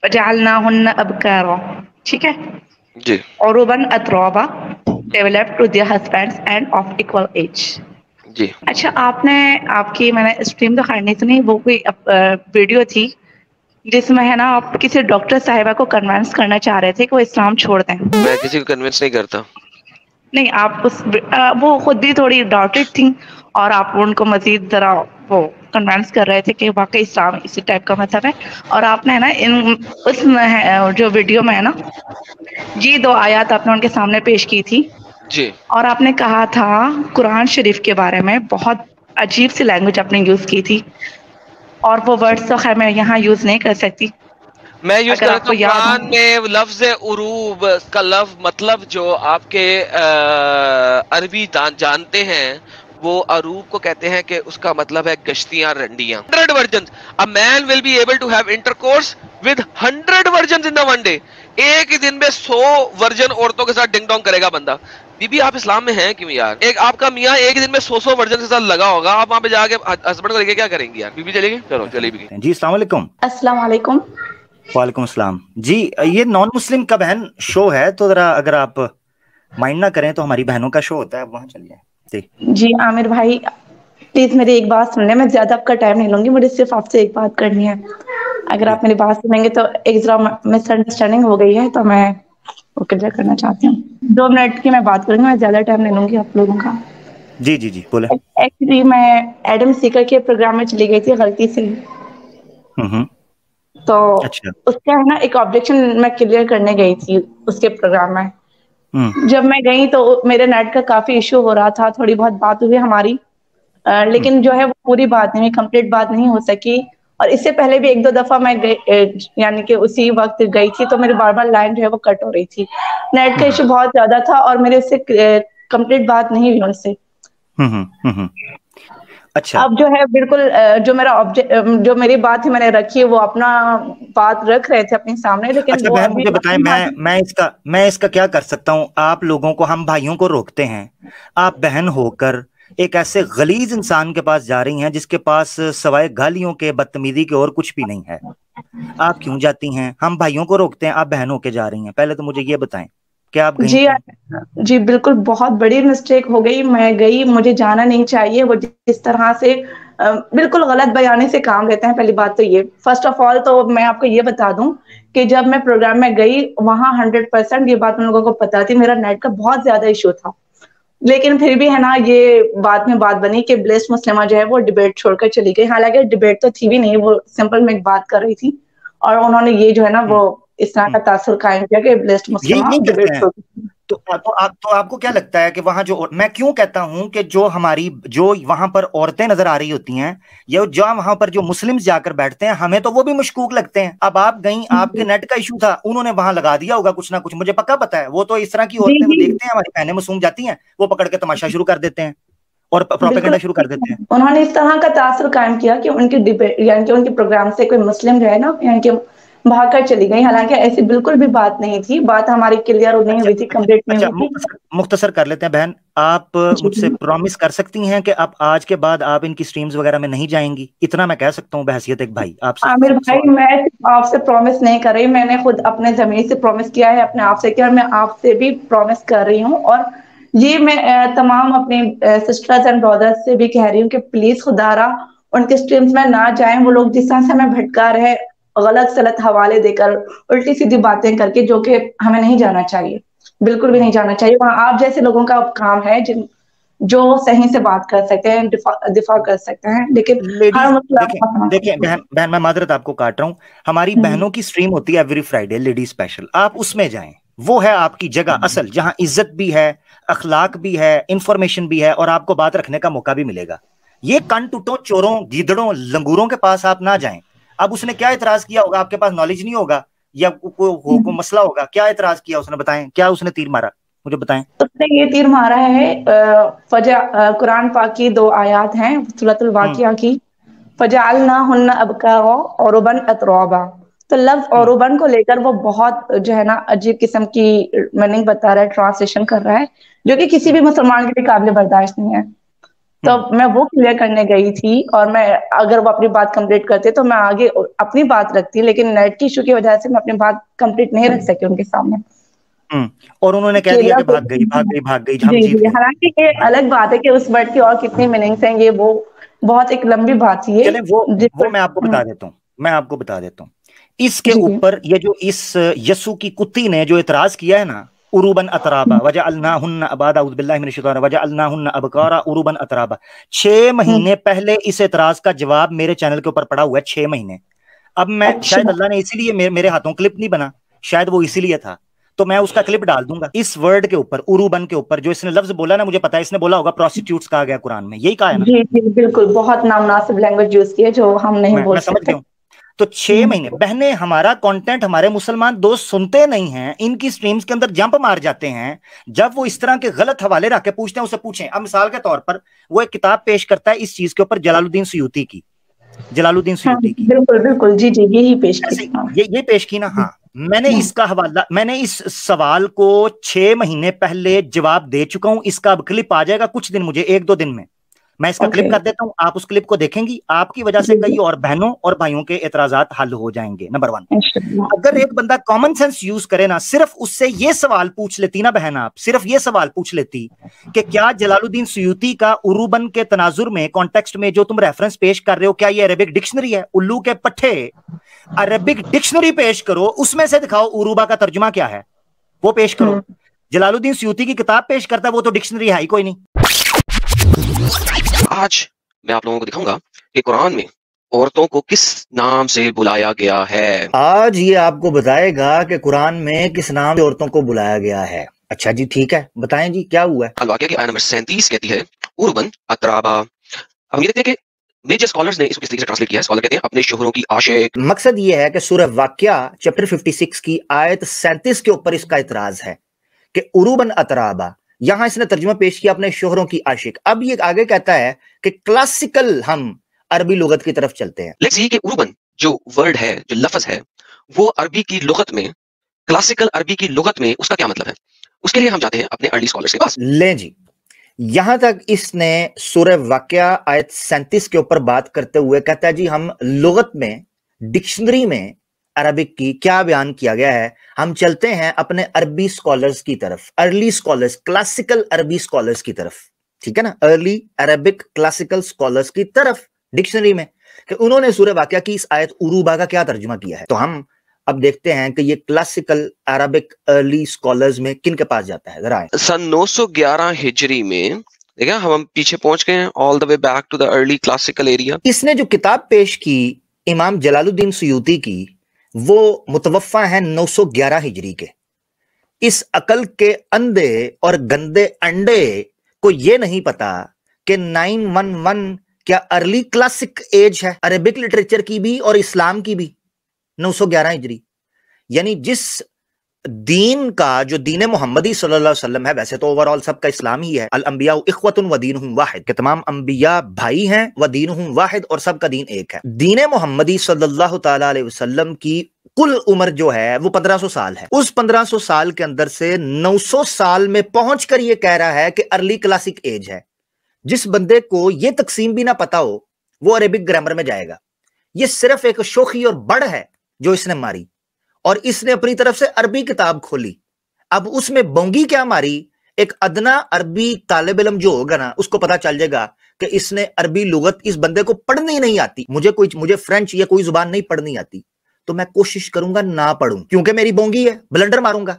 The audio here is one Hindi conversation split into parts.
वजअलनाहुन्ना अबकारा, ठीक है। जी उरुबन अतराबा, develop to their husbands and of equal age. जी। अच्छा, आपने आपकी मैंने स्ट्रीम तो खैर नहीं सुनी, वो कोई वीडियो थी जिसमें है ना आप किसी डॉक्टर साहिबा को कन्विंस करना चाह रहे थे कि वो इस्लाम छोड़ दें। मैं किसी को कन्विंस नहीं करता। नहीं, आप वो खुद भी थोड़ी डाउटेड थी और आप उनको मजीद जरा वो कन्विंस कर रहे थे कि वाकई इस्लाम इसी टाइप का मजहब है। और आपने है ना जो वीडियो में है ना, जी 2 आयत आपने उनके सामने पेश की थी जी और आपने कहा था कुरान शरीफ के बारे में, बहुत अजीब सी लैंग्वेज आपने यूज़ की थी और वो वर्ड्स तो खैर मैं यहाँ यूज़ नहीं कर सकती, मैं यूज अगर कर देता आपको हूँ। याद हो। कुरान में लफ्ज उरूब का लफ्ज मतलब जो आपके अरबी जानते हैं, वो अरूब को कहते हैं कि उसका मतलब है गश्तियां, रंडियां। 100 virgin, a man will be able to have intercourse with 100 virgin in the one day. एक ही दिन में 100 वर्जन औरतों के साथ डिंग डोंग करेगा बंदा। बीबी आप इस्लाम में हैं क्यों यार? एक आपका मियाँ एक ही दिन में 100 वर्जन के साथ लगा होगा, आप वहां पे जाके हस्बैंड को लेके क्या करेंगी यार? बीबी चलेगी? चलो चली भी। जी अस्सलाम वालेकुम। अस्सलाम वालेकुम। वालेकुम अस्सलाम जी। ये नॉन मुस्लिम का बहन शो है, तो जरा अगर आप माइंड ना करें तो हमारी बहनों का शो होता है, वहां चलिए जी। जी आमिर भाई, प्लीज मेरी एक बात सुन लें, मैं ज्यादा आपका टाइम नहीं लूंगी, मुझे सिर्फ आपसे एक बात करनी है। अगर जी आप मेरी बात सुनेंगे तो एक जरा मिसअंडरस्टैंडिंग हो गई है तो मैं वो क्लियर करना चाहती हूँ। 2 मिनट की मैं बात करूंगी, मैं ज्यादा टाइम नहीं लूंगी आप लोगों का। जी जी जी बोले। एक्चुअली मैं एडम सीकर के प्रोग्राम में चली गई थी गलती से, हम्म। तो अच्छा। उसका है ना एक ऑब्जेक्शन मैं क्लियर करने गई थी उसके प्रोग्राम में। हम्म जब मैं गई तो मेरे नेट का काफी इशू हो रहा था, थोड़ी बहुत बात हुई हमारी, हम्म लेकिन जो है वो पूरी बात नहीं, कंप्लीट बात नहीं हो सकी। और इससे पहले भी 1-2 दफा मैं गई, यानी कि उसी वक्त गई थी, तो मेरी बार बार लाइन जो है वो कट हो रही थी। नेट का हम्म इशू बहुत ज्यादा था और मेरे उससे कंप्लीट बात नहीं हुई उनसे। हम्म। अच्छा अब जो है बिल्कुल जो मेरा ऑब्जेक्ट, जो मेरी बात थी मैंने रखी, वो अपना बात रख रहे थे अपने सामने, लेकिन अच्छा वो बहन अभी मुझे बताएं, अपनी बात। मैं इसका क्या कर सकता हूं? आप लोगों को, हम भाइयों को रोकते हैं, आप बहन होकर एक ऐसे गलीज इंसान के पास जा रही हैं जिसके पास सवाए गालियों के, बदतमीजी के और कुछ भी नहीं है। आप क्यों जाती हैं? हम भाइयों को रोकते हैं, आप बहन होके जा रही हैं। पहले तो मुझे ये बताएं कि आप गई जी क्यों? जी बिल्कुल, बहुत बड़ी मिस्टेक हो गई, मैं गई, मुझे जाना नहीं चाहिए। वो जिस तरह से बिल्कुल गलत बयानी से काम लेते हैं, पहली बात तो ये। फर्स्ट ऑफ ऑल तो मैं आपको ये बता दूं कि जब मैं प्रोग्राम में गई वहां 100% ये बात उन लोगों को पता थी, मेरा नेट का बहुत ज्यादा इशू था। लेकिन फिर भी है ना, ये बाद में बात बनी कि ब्लेस्ड मुस्लिमा जो है वो डिबेट छोड़कर चली गई। हालांकि डिबेट तो थी भी नहीं, वो सिंपल में एक बात कर रही थी और उन्होंने ये जो है ना वो हम्म इस तरह का हम्म। तासुर कायम किया कि ब्लेस्ड यही मुस्लिमा नहीं डिबेट करते हैं। छोड़। तो आपको क्या लगता है कि वहां जो, मैं क्यों कहता हूं कि जो वहां पर औरतें नजर आ रही होती हैं, या जो वहां पर जो मुस्लिम्स जाकर बैठते हैं, हमें तो वो भी मशकूक लगते हैं। अब आप गई, आपके नेट का इशू था, उन्होंने वहां लगा दिया होगा कुछ ना कुछ, मुझे पक्का पता है। वो तो इस तरह की जी औरतें वो जी देखते हैं, हमारी बहनें मासूम जाती हैं, वो पकड़ के तमाशा शुरू कर देते हैं और बिल्कुल। प्रोपेगेंडा शुरू कर देते हैं। उन्होंने इस तरह का तासुर कायम किया कि उनकी डिबेट यानी कि उनके प्रोग्राम से कोई मुस्लिम जो है ना, यानी कि भागकर चली गई। हालांकि ऐसी बिल्कुल भी बात नहीं थी, बात हमारी क्लियर नहीं अच्छा हुई थी, कंप्लीट नहीं अच्छा, हुई थी। मुख्तसर कर लेते हैं बहन। आप जी मुझसे प्रॉमिस कर सकती हैं कि आप आज के बाद आप इनकी स्ट्रीम्स वगैरह में नहीं जाएंगी? इतना मैं कह सकता हूँ बहैसियत एक भाई आपसे आमिर भाई, सवाल। मैं सिर्फ आपसे प्रॉमिस नहीं कर रही, मैंने खुद अपने जमीर से प्रॉमिस किया है, अपने आप से किया, और मैं आपसे भी प्रॉमिस कर रही हूँ। और ये मैं तमाम अपने सिस्टर्स एंड ब्रदर्स से भी कह रही हूँ कि प्लीज खुदारा उनके स्ट्रीम्स में ना जाएं। वो लोग जिस तरह से हमें भटका रहे, गलत सलत हवाले देकर, उल्टी सीधी बातें करके, जो कि हमें नहीं जाना चाहिए, बिल्कुल भी नहीं हम्म। जाना चाहिए वहां। आप जैसे लोगों का काम है जिन जो सही से बात कर सकते हैं, दिफा कर सकते हैं, लेकिन हर लेडीज मसला देखें, देखें बहन बहन मैं माजरत आपको काट रहा हूं। हमारी बहनों की स्ट्रीम होती है एवरी फ्राइडे, लेडी स्पेशल, आप उसमें जाएं। वो है आपकी जगह असल, जहां इज्जत भी है, अखलाक भी है, इंफॉर्मेशन भी है, और आपको बात रखने का मौका भी मिलेगा। ये कन टुटों, चोरों, गीदड़ों, लंगूरों के पास आप ना जाएं। अब उसने क्या इतराज किया होगा? आपके पास नॉलेज नहीं होगा, या कोई मसला होगा? क्या इतराज किया उसने? बताएं, क्या उसने तीर मारा? मुझे बताएं। उसने ये तीर मारा है, कुरान पाक की 2 आयत हैं सूरतुल हम्म वाकिया की, फजअलनाहुन्ना अबकारा उरुबन अतराबा। तो लफ्ज हम्म औरुबन को लेकर वो बहुत जो है ना अजीब किस्म की मीनिंग बता रहा है, ट्रांसलेशन कर रहा है, जो कि किसी हम्म भी मुसलमान के लिए काबिल बर्दाश्त नहीं है। तो मैं वो क्लियर करने गई थी, और मैं अगर वो अपनी बात कंप्लीट करते तो मैं आगे अपनी बात रखती, लेकिन नेट की इशू की वजह से मैं अपनी बात कंप्लीट नहीं रख सकी उनके सामने। और उन्होंने कह दिया कि भाग गई भाग गई भाग गई, हम जी जीत जी, गए। हालांकि ये अलग बात है कि उस वर्ड की और कितनी मीनिंग्स हैं, ये वो बहुत एक लंबी बात थी ये। चलें वो मैं आपको बता देता हूँ, मैं आपको बता देता हूँ। इसके जी ऊपर ये जो इस यसु की कुत्ती ने जो इतराज किया है ना, उरूबन अतराबा वजअलनाहुन्ना अबादा औज़ु बिल्लाहि मिनश शैतानिर रजीम वजअलनाहुन्ना अबकारा उरूबन अतराबा। 6 महीने पहले इस एतराज का जवाब मेरे चैनल के ऊपर पड़ा हुआ है, 6 महीने। अब मैं शायद अल्लाह ने इसीलिए मेरे हाथों क्लिप नहीं बना, शायद वो इसीलिए था, तो मैं उसका क्लिप डाल दूंगा इस वर्ड के ऊपर, उरूबन के ऊपर। जो इसने लफ्ज बोला ना, मुझे पता है इसने बोला होगा प्रोस्टिट्यूट्स कहा गया कुरान में, यही कहा है ना? जी जी बिल्कुल, बहुत नामुनासिब लैंग्वेज यूज की है जो हम नहीं बोल मैं समझ सकते। गया हूं। तो 6 महीने बहने हमारा कंटेंट हमारे मुसलमान दोस्त सुनते नहीं हैं, इनकी स्ट्रीम्स के अंदर जंप मार जाते हैं जब वो इस तरह के गलत हवाले रख के पूछते हैं। उसे पूछें, अब मिसाल के तौर पर वो एक किताब पेश करता है इस चीज के ऊपर, जलालुद्दीन सुयूती की, जलालुद्दीन सुयूती की, बिल्कुल बिल्कुल, जी जी, यही पेश की ऐसे थी। हाँ। ये पेश की ना। हाँ, मैंने इसका हवाला, मैंने इस सवाल को 6 महीने पहले जवाब दे चुका हूं। इसका अब क्लिप आ जाएगा कुछ दिन, मुझे 1-2 दिन में मैं इसका क्लिप कर देता हूं, आप उस क्लिप को देखेंगी, आपकी वजह से कई और बहनों और भाइयों के एतराजात हल हो जाएंगे। नंबर 1, अगर एक बंदा कॉमन सेंस यूज करे ना, सिर्फ उससे ये सवाल पूछ लेती ना बहन, आप सिर्फ ये सवाल पूछ लेती कि क्या जलालुद्दीन सुयूती का उरूबन के तनाजुर में, कॉन्टेक्स्ट में जो तुम रेफरेंस पेश कर रहे हो, क्या ये अरेबिक डिक्शनरी है? उल्लू के पट्टे, अरेबिक डिक्शनरी पेश करो, उसमें से दिखाओ उरूबा का तर्जुमा क्या है, वो पेश करो। जलालुद्दीन सुयूती की किताब पेश करता है, वो तो डिक्शनरी है ही कोई नहीं। आज मैं आप लोगों को दिखाऊंगा कि कुरान में औरतों को किस नाम से बुलाया गया है। आज ये आपको बताएगा कि कुरान में किस नाम से औरतों को बुलाया गया है। अच्छा जी, ठीक है, बताएं जी क्या हुआ है। अल-वाक़िया की आयत नंबर 37 कहती है उर्बन अतराबा। हम ये देखते हैं कि मेजर स्कॉलर्स ने इसको किस तरीके से ट्रांसलेट किया है। स्कॉलर कहते हैं अपने शोहरों की आशिक। मकसद ये है कि सूरह वाक़िया चैप्टर 56 की आयत 37 के ऊपर इसका इतराज है कि उरूबन अतराबा, यहां इसने तर्जुमा पेश किया अपने शोहरों की आशिक। अब ये आगे कहता है कि क्लासिकल हम अरबी लुगत की तरफ चलते हैं। लेट्स सी कि उरूबन जो वर्ड है, जो लफ्ज है, वो अरबी की लुगत में, क्लासिकल अरबी की लुगत में उसका क्या मतलब है। उसके लिए हम जाते हैं अपने अर्ली स्कॉलर्स के पास। ले जी, यहां तक इसने सूरह वाक़िया आयत 37 के ऊपर बात करते हुए कहता है जी हम लुगत में, डिक्शनरी में अरबिक की क्या बयान किया गया है, हम चलते हैं अपने अरबी स्कॉलर्स की तरफ, अर्ली स्कॉलर्स, क्लासिकल अरबी स्कॉलर्स की तरफ, ठीक है ना, अर्ली अरबिक क्लासिकल स्कॉलर्स की तरफ डिक्शनरी में, कि उन्होंने सूरह वाक़िया की इस आयत उरूबा का क्या तर्जुमा किया है। तो हम अब देखते हैं कि ये क्लासिकल अरबिक अर्ली स्कॉलर्स में किन के पास जाता है। जरा सन 911 हिजरी में, देखा हम पीछे पहुंच गए हैं, all the way back to the early classical area. इसने जो किताब पेश की इमाम जलालुद्दीन सुयूती की, वो मुतवफ़ा है 911 हिजरी के। इस अकल के अंधे और गंदे अंडे को ये नहीं पता कि 911 क्या अर्ली क्लासिक एज है, अरेबिक लिटरेचर की भी और इस्लाम की भी। 911 हिजरी यानी जिस दीन का, जो दीन मोहम्मदी सल्लल्लाहु अलैहि वसल्लम है, वैसे तो ओवरऑल सबका इस्लाम ही है, अल अंबिया इख्वतुन व दीनुहुम वाहिद, कि तमाम अंबिया भाई हैं, व दीनुहुम वाहिद, और सबका दीन एक है। दीन मोहम्मदी सल्लल्लाहु ताला अलैहि वसल्लम की कुल उम्र जो है वो 1500 साल है। उस 1500 साल के अंदर से 900 साल में पहुंचकर ये कह रहा है कि अर्ली क्लासिक एज है। जिस बंदे को ये तकसीम भी ना पता हो वो अरेबिक ग्रामर में जाएगा। ये सिर्फ एक शोखी और बड़ है जो इसने मारी, और इसने अपनी तरफ से अरबी किताब खोली। अब उसमें बोंगी क्या मारी, एक अदना अरबी तालिब इल्म जो होगा ना, उसको पता चल जाएगा कि इसने अरबी लुगत, इस बंदे को पढ़नी नहीं आती। मुझे फ्रेंच या कोई जुबान नहीं पढ़नी आती, तो मैं कोशिश करूंगा ना पढ़ूं, क्योंकि मेरी बोंगी है, ब्लंडर मारूंगा।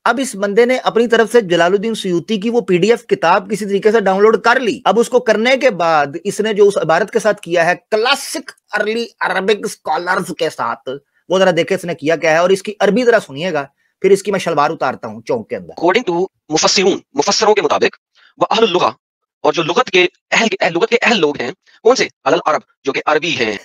अब इस बंदे ने अपनी तरफ से जलालुद्दीन सुयूती की वो पीडीएफ किताब किसी तरीके से डाउनलोड कर ली। अब उसको करने के बाद इसने जो उस इबारत के साथ किया है, क्लासिक अर्ली अरबिक स्कॉलर्स के साथ, वो जरा देखे इसने किया क्या है, और इसकी अरबी जरा सुनिएगा, फिर इसकी मैं शलवार उतारता हूं चौक के अंदर। अकॉर्डिंग टू मुफस्सिरून, मुफस्सिरों के मुताबिक, वह अहलुल लुगा, और जो लुगत के अहल लोग हैं, कौन से? अल अरब, जो कि अरबी हैं।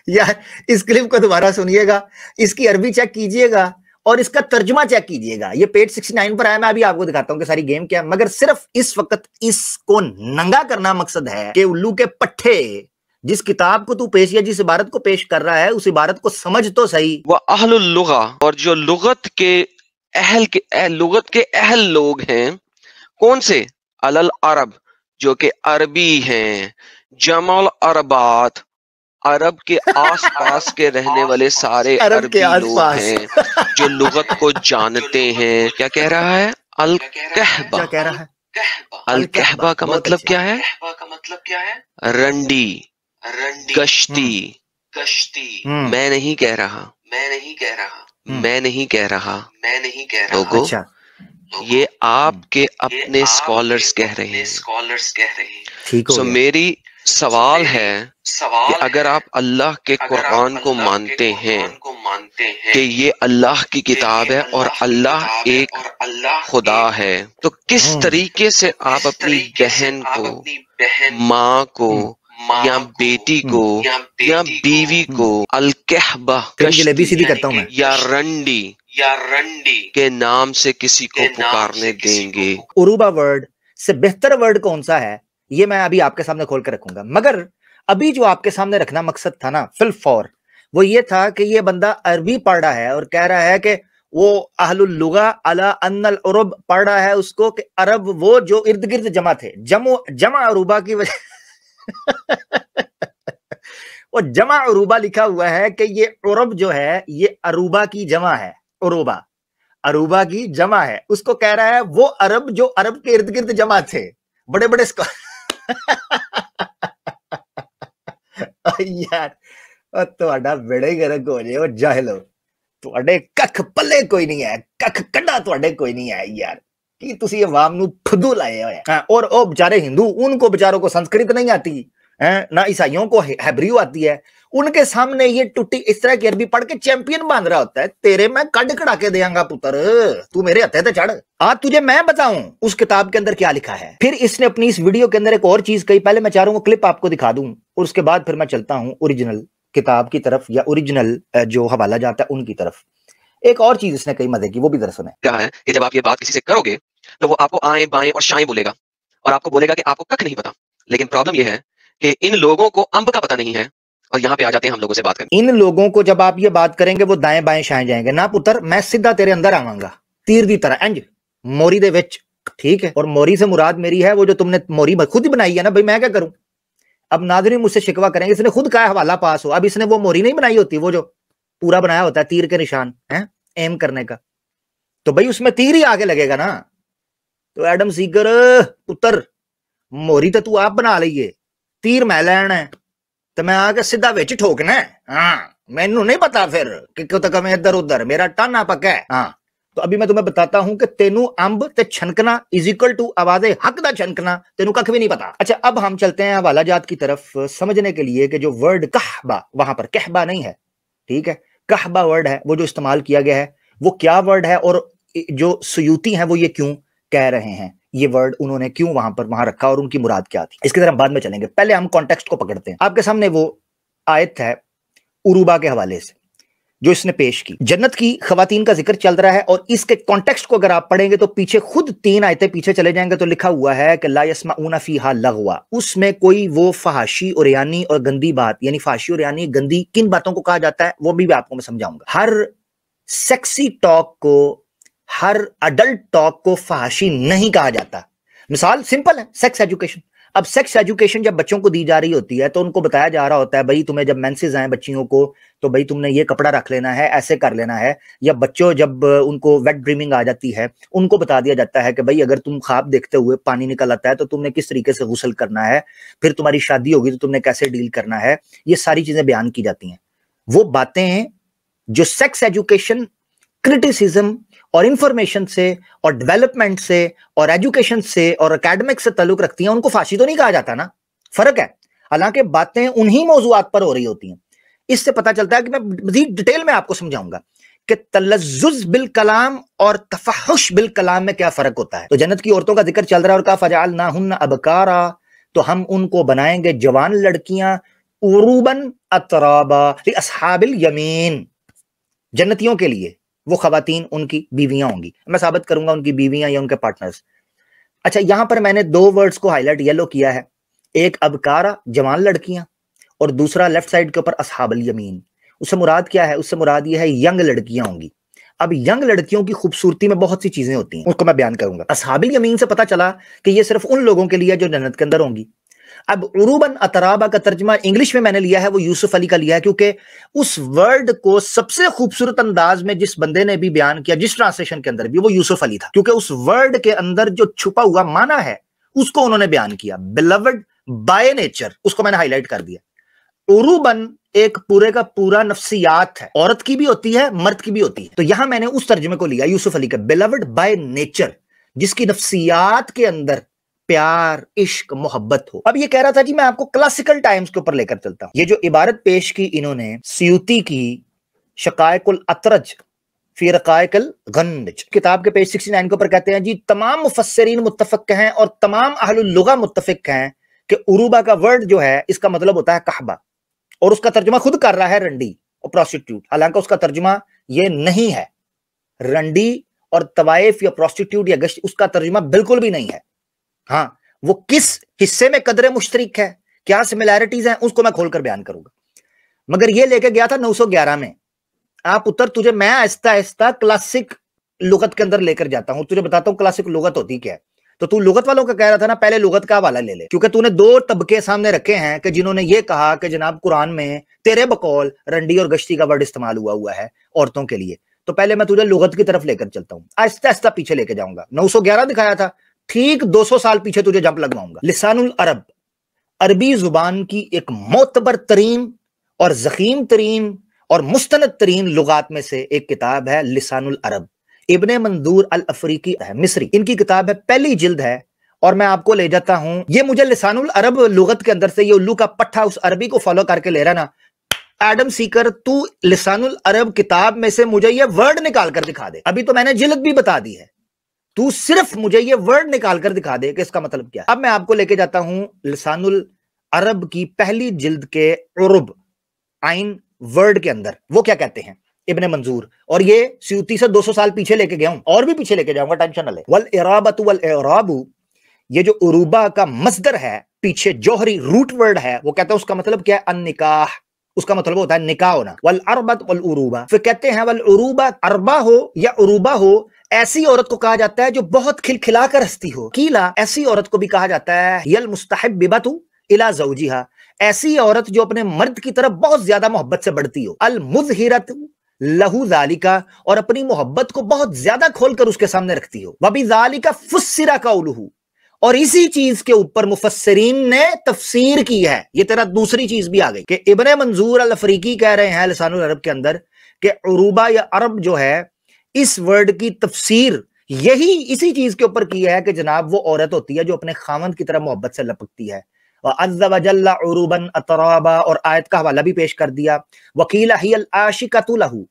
यार इस क्लिप को दोबारा सुनिएगा, इसकी अरबी चेक कीजिएगा और इसका तर्जुमा चेक कीजिएगा। ये पेज 69 पर आया, मैं अभी आपको दिखाता हूं कि सारी गेम क्या है, मगर सिर्फ इस वक्त इसको नंगा करना मकसद है कि उल्लू के पट्टे, जिस किताब को तू पेश या जिस इबारत को पेश कर रहा है, उस इबारत को समझ तो सही। वह अहलुल लुगा, और जो लुगत के अहल लोग हैं, कौन से? अलल अरब जो कि अरबी हैं, जमल अरबात अरब के आसपास के रहने वाले सारे अरब के अरबी लोग आसपास हैं जो लुगत को जानते हैं। क्या कह रहा है? अल कहबा। क्या कह रहा है? अल कहबा का बहुत मतलब अच्छे। क्या है? रंडी, गश्ती। मैं नहीं कह रहा, लोगों, अच्छा, ये आपके अपने स्कॉलर्स कह रहे हैं। ठीक हो सो गया। मेरी सवाल है कि अगर आप अल्लाह के कुरान को मानते हैं कि ये अल्लाह की किताब है और अल्लाह एक खुदा है, तो किस तरीके से आप अपनी बहन को, माँ को या बेटी को या बीवी को अल कहबा, तेरी जलेबी सीधी करता हूं मैं। या रंडी के नाम से किसी को पुकारने देंगे? उरूबा वर्ड से बेहतर वर्ड कौन सा है, ये मैं अभी आपके सामने खोल कर रखूंगा। मगर अभी जो आपके सामने रखना मकसद था ना फिल फॉर, वो ये था कि ये बंदा अरबी पढ़ रहा है और कह रहा है कि वो अहलुल लुगा अला अन्नल उरुब पढ़ रहा है उसको कि अरब वो जो इर्द गिर्द जमा थे, जमा अरूबा की वजह वो जमा अरूबा लिखा हुआ है कि ये उरुब जो है ये अरूबा की जमा है, उरूबा अरूबा की जमा है। उसको कह रहा है वो अरब जो अरब के इर्द गिर्द जमा थे, बड़े बड़े यार ਤੁਹਾਡਾ ਬੇੜਾ ਹੀ ਗਰਕ ਹੋ ਜੇ ਉਹ ਜਾਹਿਲੋ, ਤੁਹਾਡੇ ਕੱਖ ਪੱਲੇ ਕੋਈ ਨਹੀਂ ਹੈ, ਕੱਖ ਕੱਢਾ ਤੁਹਾਡੇ ਕੋਈ ਨਹੀਂ ਹੈ ਯਾਰ, कि तुसी अवाम नु फुदू लाए हुए हैं। और वो बेचारे हिंदू, उनको बेचारों को संस्कृत नहीं आती है, ना ईसाइयों को हेब्रियो आती है, उनके सामने ये टुट्टी इस तरह की अरबी पढ़ के चैंपियन बांध रहा होता है। तेरे मैं कड़ कड़ा के देंगा पुत्र, तू मेरे हथे ते चढ़। आज तुझे मैं बताऊं उस किताब के अंदर क्या लिखा है। फिर इसने अपनी इस वीडियो के अंदर एक और चीज कही, पहले मैं चाह रहा हूं क्लिप आपको दिखा दूं और उसके बाद फिर मैं चलता हूं ओरिजिनल किताब की तरफ या ओरिजिनल जो हवाला जाता है उनकी तरफ। एक और चीज इसने कही मजे की, वो भी जरा सुने। क्या है कि जब आप ये बात किसी से करोगे तो वो आपको आए बाएं और शाएं बोलेगा और आपको बोलेगा कि आपको कख नहीं पता। लेकिन प्रॉब्लम ये है कि इन लोगों को अंब का पता नहीं है और यहाँ पे आ जाते हैं हम लोगों से बात करने। इन लोगों को जब आप ये बात करेंगे वो दाएं बाएं शाएं जाएंगे ना पुत्र, मैं सीधा तेरे अंदर आवांगा तीर दी तरह इंज मोरी दे विच, ठीक है। और मोरी से मुराद मेरी है वो जो तुमने मोरी खुद ही बनाई है ना भाई, मैं क्या करूं। अब नाज़रीन मुझसे शिकवा करेंगे इसने खुद कहा हवाला पास हो, अब इसने वो मोरी नहीं बनाई होती, वो जो पूरा बनाया होता है तीर के निशान है एम करने का, तो भाई उसमें तीर ही आगे लगेगा ना। तो एडम सीकर पुत्र मोरी तो तू आप बना लीए, तीर मैं लैना है तो मैं आके सीधा विच ठोकना है। हाँ मैनू नहीं पता फिर कि क्यों तक मैं इधर उधर, मेरा टाना पक्का है। हाँ तो अभी मैं तुम्हें बताता हूं कि तेनू अंब ते छनकना इज इक्वल टू आवाज़े हक दा छनकना, तेनू कख भी नहीं पता। अच्छा अब हम चलते हैं हवाला जात की तरफ समझने के लिए कि जो वर्ड कहबा, वहां पर कहबा नहीं है, ठीक है, कहबा वर्ड है वो जो इस्तेमाल किया गया है, वो क्या वर्ड है और जो सुयूती है वो ये क्यों कह रहे हैं, ये वर्ड उन्होंने क्यों वहां रखा और उनकी मुराद क्या थी, इसकी तरफ बाद में चलेंगे। पहले हम कॉन्टेक्स्ट को पकड़ते हैं। आपके सामने वो आयत है उरूबा के हवाले से जो इसने पेश की, जन्नत की खवातीन का जिक्र चल रहा है और इसके कॉन्टेक्स्ट को अगर आप पढ़ेंगे तो पीछे खुद 3 आयतें पीछे चले जाएंगे तो लिखा हुआ है कि ला यस्माऊना फीहा लगवा, उसमें कोई वो फहाशी और यानी और गंदी बात, यानी फाशी और यानी गंदी किन बातों को कहा जाता है वो भी आपको मैं समझाऊंगा। हर सेक्सी टॉक को, हर अडल्ट टॉक को फहाशी नहीं कहा जाता। मिसाल सिंपल है, सेक्स एजुकेशन। अब सेक्स एजुकेशन जब बच्चों को दी जा रही होती है तो उनको बताया जा रहा होता है भाई तुम्हें जब मेंसेस आए बच्चियों को तो भाई तुमने ये कपड़ा रख लेना है, ऐसे कर लेना है। या बच्चों जब उनको वेट ड्रीमिंग आ जाती है उनको बता दिया जाता है कि भाई अगर तुम ख्वाब देखते हुए पानी निकल आता है तो तुमने किस तरीके से गुस्ल करना है, फिर तुम्हारी शादी होगी तो तुमने कैसे डील करना है, ये सारी चीजें बयान की जाती हैं। वो बातें जो सेक्स एजुकेशन, क्रिटिसिज्म और इंफॉर्मेशन से और डेवलपमेंट से और एजुकेशन से और एकेडमिक से ताल्लुक रखती हैं उनको फाशी तो नहीं कहा जाता ना, फर्क है। हालांकि बातें उन्हीं मौजूआत पर हो रही होती हैं। इससे पता चलता है कि मैं मजीद डिटेल में आपको समझाऊंगा कि तलज्जुज बिल कलाम और तफहुश बिल कलाम में क्या फर्क होता है। तो जन्नत की औरतों का जिक्र चल रहा है और कहा फजअलनाहुन्ना अबकारा, तो हम उनको बनाएंगे जवान लड़कियां, उरूबन अतराबा लिअस्हाबिल यमीन, जन्नतियों के लिए वो खवातीन उनकी बीवियां होंगी। मैं साबित करूंगा उनकी बीवियां या उनके पार्टनर्स। अच्छा यहां पर मैंने 2 वर्ड्स को हाईलाइट येलो किया है, एक अबकारा जवान लड़कियां और दूसरा लेफ्ट साइड के ऊपर अस्हाबुल यमीन। उससे मुराद क्या है, उससे मुराद ये है यंग लड़कियां होंगी। अब यंग लड़कियों की खूबसूरती में बहुत सी चीजें होती हैं, उसको मैं बयान करूंगा। असहाबिल यमीन से पता चला कि ये सिर्फ उन लोगों के लिए जो जन्नत के अंदर होंगी। अब उरूबन अतराबा का तर्जमा इंग्लिश में मैंने लिया है, वो यूसुफ अली का लिया है, क्योंकि उस वर्ड को सबसे खूबसूरत अंदाज में जिस बंदे ने भी बयान किया, जिस ट्रांसलेशन के अंदर भी, वो यूसुफ अली था, क्योंकि उस वर्ड के अंदर जो छुपा हुआ माना है उसको उन्होंने बयान किया। बिलवड बाय नेचर, उसको मैंने हाईलाइट कर दिया। उरूबन एक पूरे का पूरा नफ्सियात है, औरत की भी होती है, मर्द की भी होती है। तो यहां मैंने उस तर्जुमे को लिया यूसुफ अली का, बिलवड बाय नेचर, जिसकी नफ्सियात के अंदर प्यार, इश्क, मोहब्बत हो। अब ये कह रहा था जी मैं आपको क्लासिकल टाइम्स के ऊपर लेकर चलता हूं। ये जो इबारत पेश की इन्होंने सियूती की शकायकुल अतरज फी रकायकुल गन्नज किताब के पेज 69 के ऊपर कहते हैं जी तमाम मुफस्सिरीन मुत्तफक हैं और तमाम अहलुल लुगा मुत्तफिक हैं कि उरूबा का वर्ड जो है इसका मतलब होता है कहबा, और उसका तर्जुमा खुद कर रहा है रंडी और प्रोस्टिट्यूट, हालांकि उसका तर्जुमा ये नहीं है। रंडी और तवाइफ या प्रोस्टिट्यूट या गश्त, उसका तर्जुमा बिल्कुल भी नहीं है। हाँ, वो किस हिस्से में कदरे मुश्तरिक है, क्या सिमिलैरिटीज हैं, उसको मैं खोलकर बयान करूंगा। मगर ये लेके गया था 911 में। आप उतर, तुझे मैं आहिस्ता आहिस्ता क्लासिक लुगत के अंदर लेकर जाता हूं, तुझे बताता हूं क्लासिक लुगत होती क्या है। तो तू लुगत वालों का कह रहा था ना, पहले लुगत का हवाला ले ले, क्योंकि तूने दो तबके सामने रखे हैं कि जिन्होंने ये कहा कि जनाब कुरान में तेरे बकौल रंडी और गश्ती का वर्ड इस्तेमाल हुआ है औरतों के लिए। तो पहले मैं तुझे लुगत की तरफ लेकर चलता हूं, आहिस्ता आहिस्ता पीछे लेके जाऊंगा। 911 दिखाया था, ठीक 200 साल पीछे तुझे जंप लगवाऊंगा। लिसानुल अरब, अरबी जुबान की एक मोतबर तरीन और जखीम तरीन और मुस्तनद तरीन लुगात में से एक किताब है लिसानुल अरब। इब्ने मंदूर अल अफरीकी है, मिस्री, इनकी किताब है, पहली जिल्द है। और मैं आपको ले जाता हूं, ये मुझे लिसानुल अरब लुगत के अंदर से ये उल्लू का पट्टा उस अरबी को फॉलो करके ले रहा ना। एडम सीकर, तू लिसानुल अरब किताब में से मुझे ये वर्ड निकाल कर दिखा दे। अभी तो मैंने जिल्द भी बता दी है, तू सिर्फ मुझे ये वर्ड निकाल कर दिखा दे कि इसका मतलब क्या। अब मैं आपको लेके जाता हूं लिसानुल अरब की पहली जिल्द के उरुब आइन वर्ड के अंदर, वो क्या कहते हैं इब्ने मंजूर। और ये सियूती से 200 साल पीछे लेके गया हूं, और भी पीछे लेके जाऊंगा, टेंशन न ले। वल इराबतु वल इराबु, ये जो उरूबा का मस्दर है, पीछे जोहरी रूट वर्ड है, वो कहते हैं उसका मतलब क्या है, अन्निकाह, उसका मतलब होता है निकाह होना। वल अरबत वल उरूबा, फिर कहते हैं वल उरूबा, अरबा हो या उरूबा हो, ऐसी औरत को कहा जाता है जो बहुत खिलखिला कर हंसती हो। कीला, ऐसी औरत को भी कहा जाता है यल मुस्तहिब्बतु इला ज़ौजिहा, ऐसी औरत जो अपने मर्द की तरफ बहुत ज्यादा मोहब्बत से बढ़ती हो। अल मुज़हिरत लहू ज़ालिका, और अपनी मोहब्बत को बहुत ज्यादा खोलकर उसके सामने रखती हो। वबी ज़ालिका फुस्सिरा कौलुहु, और इसी चीज के ऊपर मुफस्सिरीन ने तफसीर की है। ये तेरा दूसरी चीज भी आ गई कि इब्ने मंजूर अल अफरीकी कह रहे हैं लिसानुल अरब के अंदर कि उरूबा या अरब जो है, इस वर्ड की तफसीर यही इसी चीज के ऊपर की है कि जनाब वो औरत होती है जो अपने खामंद की तरह मोहब्बत से लपकती है। अज़्ज़ व जल्ला उरूबन अतराबा, और आयत का हवाला भी पेश कर दिया। वकीला हियल आशिकतु लहू,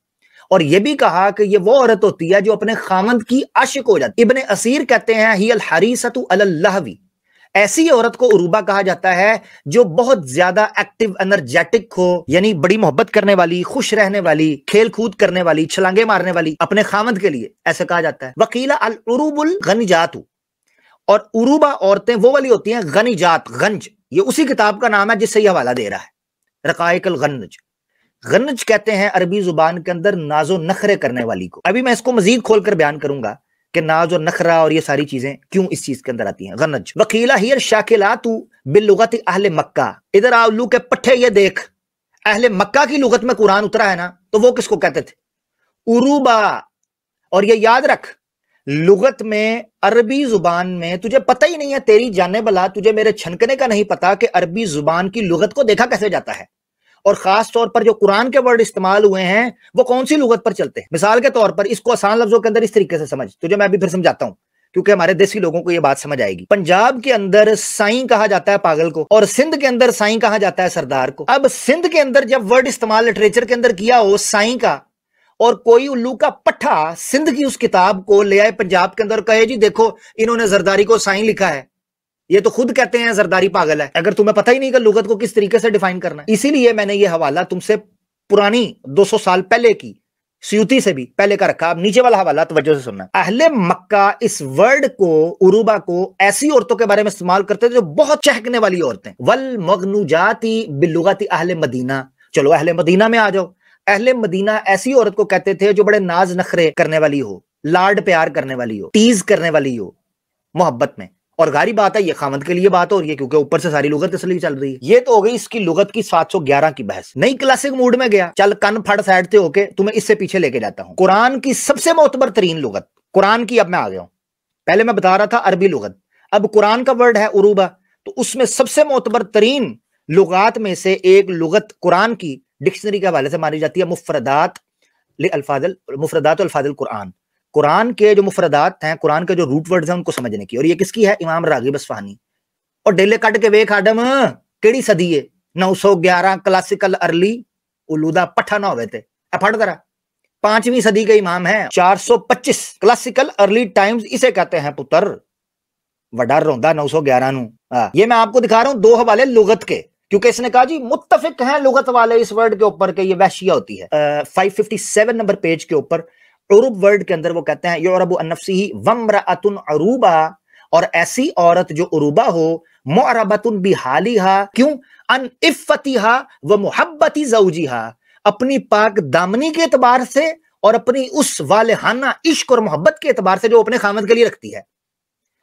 और ये भी कहा कि ये वो औरत होती है जो अपने खामंद की आशिक हो जाती है। इब्ने असीर कहते हैं हियल हरीसतु अलल लहवी, ऐसी औरत को उरूबा कहा जाता है जो बहुत ज्यादा एक्टिव एनर्जेटिक हो, यानी बड़ी मोहब्बत करने वाली, खुश रहने वाली, खेल कूद करने वाली, छलांगे मारने वाली अपने खामंद के लिए, ऐसे कहा जाता है। वकीला अल उरूबुल गनिजातु, और उरूबा औरतें वो वाली होती हैं गनिजात, गंज, ये उसी किताब का नाम है जिससे ये हवाला दे रहा है, रकाइकल गन्नज। गन्नज कहते हैं अरबी जुबान के अंदर नाजो नखरे करने वाली को। अभी मैं इसको मजीद खोलकर बयान करूंगा कि नाज और नखरा और ये सारी चीजें क्यों इस चीज के अंदर आती हैं। गन्नज वकीला हियर शाकिलातु बिलुगति अहले मक्का, इधर आलू के पट्टे ये देख, अहले मक्का की लुगत में कुरान उतरा है ना, तो वो किसको कहते थे, उरूबा। और ये याद रख, लुगत में अरबी जुबान में तुझे पता ही नहीं है, तेरी जाने भला तुझे मेरे छनकने का नहीं पता कि अरबी जुबान की लुगत को देखा कैसे जाता है, और खास तौर पर जो कुरान के वर्ड इस्तेमाल हुए हैं वो कौन सी लुगत पर चलते हैं। मिसाल के तौर पर इसको आसान लफ्जों के अंदर इस तरीके से समझ, तुझे मैं अभी फिर समझाता हूं क्योंकि हमारे देसी लोगों को ये बात समझ आएगी। पंजाब के अंदर साईं कहा जाता है पागल को, और सिंध के अंदर साईं कहा जाता है सरदार को। अब सिंध के अंदर जब वर्ड इस्तेमाल लिटरेचर के अंदर किया हो साईं का, और कोई उल्लू का पट्टा सिंध की उस किताब को ले आए पंजाब के अंदर, कहे जी देखो इन्होंने जरदारी को साईं लिखा है, ये तो खुद कहते हैं जरदारी पागल है। अगर तुम्हें पता ही नहीं कि लुगत को किस तरीके से डिफाइन करना है, इसीलिए मैंने ये हवाला तुमसे पुरानी 200 साल पहले की सियूती से भी पहले का रखा। अब नीचे वाला हवाला तवज्जो से सुनना। अहले मक्का इस वर्ड को, उरूबा को, ऐसी औरतों के बारे में इस्तेमाल करते थे जो बहुत चहकने वाली औरतें। वल मगनुजाती बिलुगती अहले मदीना, चलो अहले मदीना में आ जाओ, अहले मदीना ऐसी औरत को कहते थे जो बड़े नाज नखरे करने वाली हो, लाड प्यार करने वाली हो, टीज करने वाली हो मोहब्बत में। और गारी बात है ये खामद के लिए बात हो रही है क्योंकि ऊपर से सारी लुगत इसलिए चल रही है। ये तो हो गई इसकी लुगत की 711 की बहस। नई क्लासिक मूड में गया, चल कन फड़ साइड से होके तुम्हें इससे पीछे लेके जाता हूं। कुरान की सबसे मोतबर तरीन लुगत कुरान की, अब मैं आ गया हूं। पहले मैं बता रहा था अरबी लुगत, अब कुरान का वर्ड है उरूबा, तो उसमें सबसे मोतबर तरीन लुगात में से एक लुगत कुरान की डिक्शनरी के हवाले से मानी जाती है मुफरदात अल्फाजुल कुरान। कुरान के जो मुफरदात हैं, कुरान के जो रूट वर्ड्स हैं उनको समझने की। और ये किसकी है? इमाम रागिब अस्फहानी। और डेले कट के वेख आडम केड़ी सदी है? 911 क्लासिकल अर्ली उलूदा पठा ना होवे थे फट करा 5वीं सदी के इमाम है। 425 क्लासिकल अर्ली टाइम्स इसे कहते हैं पुत्र। वडा रोंदा 911 नु। ये मैं आपको दिखा रहा हूं 2 हवाले लुगत के, क्योंकि इसने कहा जी मुत्तफिक हैं लुगत वाले इस वर्ड के ऊपर के ये वहशिया होती है। 557 नंबर पेज के ऊपर उरूब वर्ड के अंदर वो कहते हैं युरबु अन नफ्सिही वम्रअतुन अरूबा, और ऐसी औरत जो उरूबा हो, मुअरबतुन बिहालिहा, क्यों? अन इफ्फतिहा व मुहब्बती ज़ौजिहा, अपनी पाक दामनी के एतबार से और अपनी उस वालेहाना इश्क और मोहब्बत के एतबार से जो अपने खामद के लिए रखती है।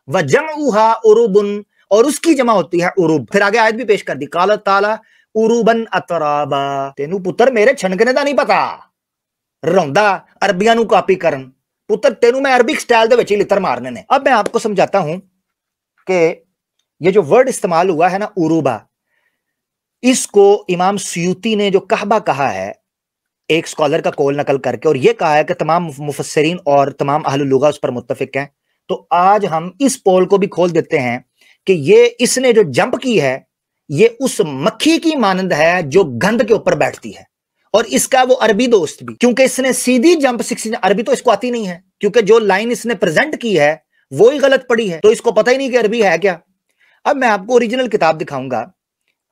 व जमउहा उरूबुन, और उसकी जमा होती है उरूब। फिर आगे आयत भी पेश कर दी, काल ताला उरूबन अतराबा। तेनू पुत्र मेरे छनकने का नहीं पता, रौंदा अरबियां नू कॉपी करन। पुत्र तेनू मैं अरबिक स्टाइल दे विच ही लितर मारने ने। अब मैं आपको समझाता हूं कि ये जो वर्ड इस्तेमाल हुआ है ना उरूबा, इसको इमाम सुयूती ने जो कहबा कहा है एक स्कॉलर का कौल नकल करके, और ये कहा है कि तमाम मुफस्सिरीन और तमाम अहलुल लुगा उस पर मुत्तफिक हैं। तो आज हम इस पोल को भी खोल देते हैं कि ये इसने जो जंप की है ये उस मक्खी की मानंद है जो गंद के ऊपर बैठती है, और इसका वो अरबी दोस्त भी, क्योंकि इसने सीधी जंप 16 अरबी तो इसको आती नहीं है, क्योंकि जो लाइन इसने प्रेजेंट की है वो ही गलत पड़ी है, तो इसको पता ही नहीं कि अरबी है क्या। अब मैं आपको ओरिजिनल किताब दिखाऊंगा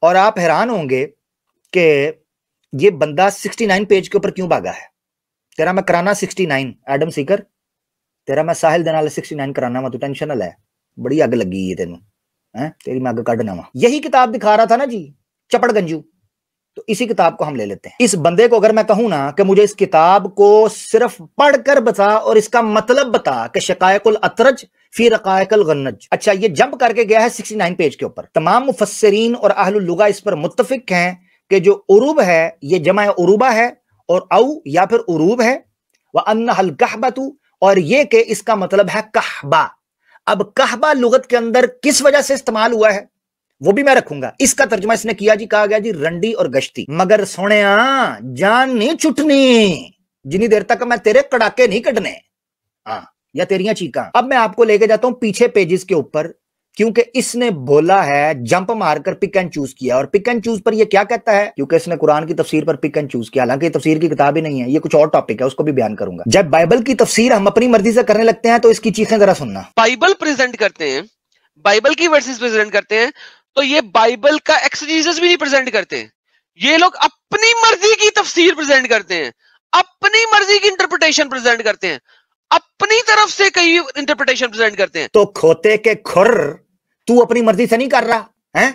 और आप हैरान होंगे कि ये बंदा 69 पेज के ऊपर क्यों भागा है। तेरा मैं कराना 69 एडम सीकर, तेरा मैं साहिल दे नाल 69 कराना वा, तू टेंशन ना ले, बड़ी अग लगी है तेनू है, तेरी मैं अग कढ़ना वा। यही किताब दिखा रहा था ना जी चपड़ गंजू, तो इसी किताब को हम ले लेते हैं। इस बंदे को अगर मैं कहूं ना कि मुझे इस किताब को सिर्फ पढ़कर बता और इसका मतलब बता कि शकायकुल अतरज फी रकायकुल गन्नज, अच्छा ये जंप करके गया है 69 पेज के ऊपर। तमाम मुफस्सिरीन और अहलुल लुगा इस पर मुत्तफिक हैं कि जो उरूब है ये जमा उरूबा है और औ या फिर उरूब है, व अन्नहल कहबतु, और ये कि इसका मतलब है कहबा। अब कहबा लुगत के अंदर किस वजह से इस्तेमाल हुआ है वो भी मैं रखूंगा। इसका तर्जुमा इसने किया जी, कहा गया जी रंडी और गश्ती, मगर सोनिया जान नहीं छुटनी जितनी देर तक मैं तेरे कड़ाके नहीं कटने, हाँ, या तेरियां चीका। अब मैं आपको लेके जाता हूं पीछे पेजेस के ऊपर, क्योंकि इसने बोला है जंप मारकर पिक एंड चूज किया, और पिक एंड चूज पर ये क्या कहता है, क्योंकि इसने कुरान की तफसीर पर पिक एंड चूज किया, हालांकि तफसीर की किताब ही नहीं है, ये कुछ और टॉपिक है, उसको भी बयान करूंगा। जब बाइबल की तफसीर हम अपनी मर्जी से करने लगते हैं तो इसकी चीखें जरा सुनना। बाइबल प्रेजेंट करते हैं, बाइबल की वर्सेस प्रेजेंट करते हैं, तो ये बाइबल का एक्सजीसस भी नहीं प्रेजेंट करते। ये लोग अपनी मर्जी की तफसीर प्रेजेंट करते हैं, अपनी मर्जी की इंटरप्रिटेशन प्रेजेंट करते हैं, अपनी तरफ से कई इंटरप्रिटेशन प्रेजेंट करते हैं। तो खोते के खुर तू अपनी मर्जी से नहीं कर रहा है,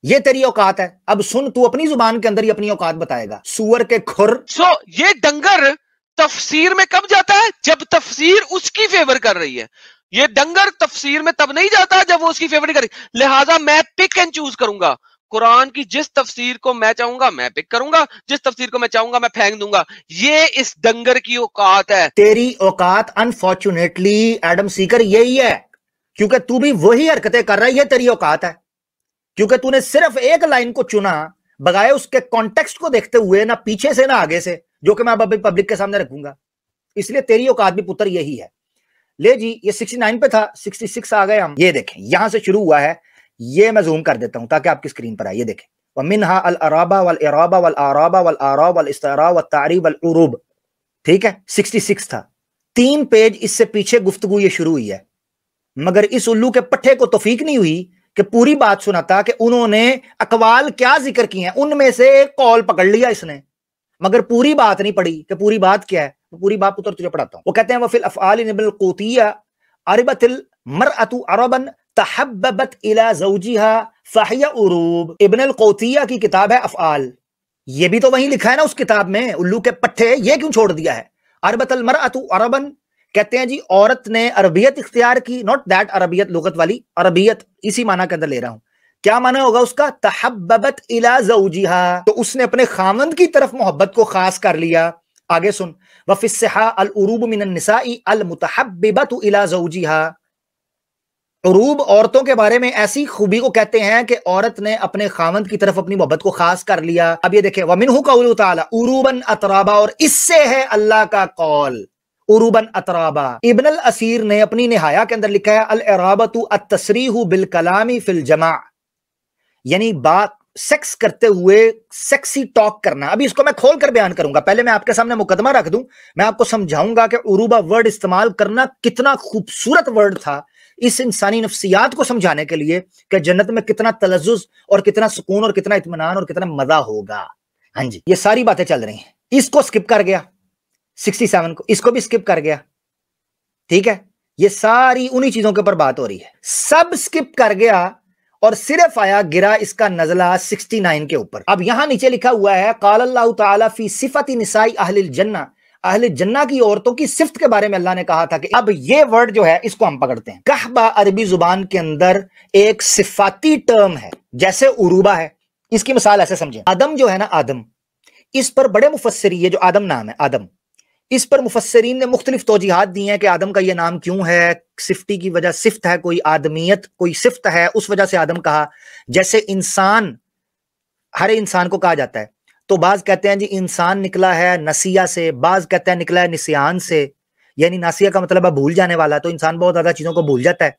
ये तेरी औकात है। अब सुन, तू अपनी जुबान के अंदर ही अपनी औकात बताएगा, सुअर के खुर। सो ये डंगर तफसीर में कब जाता है? जब तफसीर उसकी फेवर कर रही है। ये डंगर तफसीर में तब नहीं जाता जब वो उसकी फेवर करे। लिहाजा मैं पिक एंड चूज करूंगा, कुरान की जिस तफसीर को मैं चाहूंगा मैं पिक करूंगा, जिस तफसीर को मैं चाहूंगा मैं फेंक दूंगा। ये इस डंगर की औकात है। तेरी औकात अनफॉर्चुनेटली एडम सीकर यही है, क्योंकि तू भी वही हरकतें कर रहा है, ये तेरी औकात है, क्योंकि तूने सिर्फ एक लाइन को चुना बगैर उसके कॉन्टेक्स्ट को देखते हुए, ना पीछे से ना आगे से, जो कि मैं अब पब्लिक के सामने रखूंगा। इसलिए तेरी औकात भी पुत्र यही है। ले जी, ये 69 पे था, 66 आ गए हम। ये देखें यहां से शुरू हुआ है, ये मैं जूम कर देता हूं ताकि आपकी स्क्रीन पर आए। ये देखें, वमिनहा अल अराबा वल इराबा वल आराबा वल आराब वल इस्तिरा वल तारीब वल उरूब, ठीक है 66 था। 3 पेज इससे पीछे गुफ्तगू ये शुरू हुई है, मगर इस उल्लू के पट्टे को तौफीक नहीं हुई कि पूरी बात सुनाता कि उन्होंने अकवाल क्या जिक्र किए हैं, उनमें से एक कॉल पकड़ लिया इसने, मगर पूरी बात नहीं पढ़ी कि पूरी बात क्या है। तो पूरी बात पुत्र तुझे पढ़ाता हूं। वो कहते हैं वफिल अफ़आल इब्न क़ूतिया अरबतिल मरअतु अरबन तहब्बत इला ज़ौजिहा फ़हिय उरूब। इब्न क़ूतिया की किताब है अफ़आल, ये भी तो वहीं लिखा है ना उस किताब में, उल्लू के पट्टे, ये क्यों छोड़ दिया है? अरबतल मरअतु अरबन, कहते हैं जी औरत ने अरबियत इख्तियार की, नॉट दैट अरबियत लुगत वाली, अरबियत इसी माना के अंदर ले रहा हूं। क्या माना होगा उसका? तहब्बत इला ज़ौजिहा, तो उसने अपने खामंद की तरफ मोहब्बत को खास कर लिया। आगे सुन, वफिस्सहा अल उरूब मिनन निसाई अल मुतहब्बिबतु इला ज़ौजिहा, उरूब औरतों के बारे में ऐसी खूबी को कहते हैं कि औरत ने अपने खामंद की तरफ अपनी मोहब्बत को खास कर लिया। अब ये देखें, वमिनहु कौलु ताला उरूबन अतराबा, और इससे है अल्लाह का कौल उरूबन अतराबा। इब्न अल असीर ने अपनी निहाया के अंदर लिखा है अल इराबतु अत-तसरीहु बिल कलामी फिल जमा, यानी बात सेक्स करते हुए सेक्सी टॉक करना। अभी इसको मैं खोल कर बयान करूंगा, पहले मैं आपके सामने मुकदमा रख दूं, मैं आपको समझाऊंगा कि उरूबा वर्ड इस्तेमाल करना कितना खूबसूरत वर्ड था इस इंसानी नफ्सियात को समझाने के लिए कि जन्नत में कितना तलज़्ज़ुज़ और कितना सुकून और कितना इत्मीनान और कितना मजा होगा। हाँ जी, ये सारी बातें चल रही हैं। इसको स्किप कर गया 67 को, इसको भी स्किप कर गया, ठीक है। ये सारी उन्हीं चीजों के ऊपर बात हो रही है, सब स्किप कर गया और सिर्फ आया गिरा इसका नजला 69 के ऊपर। अब यहां नीचे लिखा हुआ है क़ाल अल्लाहु तआला फी सिफ़ति निसाई अहलिल जन्ना, अहले जन्ना की औरतों की सिफ्त के बारे में अल्लाह ने कहा था कि अब ये वर्ड जो है इसको हम पकड़ते हैं। कहबा अरबी जुबान के अंदर एक सिफाती टर्म है, जैसे उरूबा है। इसकी मिसाल ऐसे समझें, आदम जो है ना, आदम, इस पर बड़े मुफस्सिरी, ये जो आदम नाम है आदम, इस पर मुफस्सिरीन ने मुख्तलिफ तौजीहात दी हैं कि आदम का ये नाम क्यों है। सिफ्ती की वजह, सिफ्त है कोई आदमियत, कोई सिफ्त है, उस वजह से आदम कहा। जैसे इंसान, हर इंसान को कहा जाता है, तो बाज कहते हैं जी इंसान निकला है नसिया से, बाज कहते हैं निकला है निसियान से, यानी नासिया का मतलब है भूल जाने वाला। तो इंसान बहुत ज्यादा चीजों को भूल जाता है,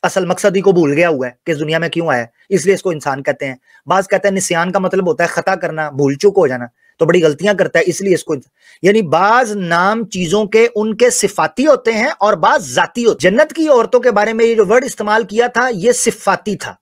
असल मकसद ही को भूल गया हुआ है कि इस दुनिया में क्यों आया, इसलिए इसको इंसान कहते हैं। बाज कहते हैं निसियान का मतलब होता है खता करना, भूल चूक हो जाना, तो बड़ी गलतियां करता है इसलिए इसको, यानी बाज नाम चीजों के उनके सिफाती होते हैं और बाज जाती होते। जन्नत की औरतों के बारे में ये जो वर्ड इस्तेमाल किया था ये सिफाती था,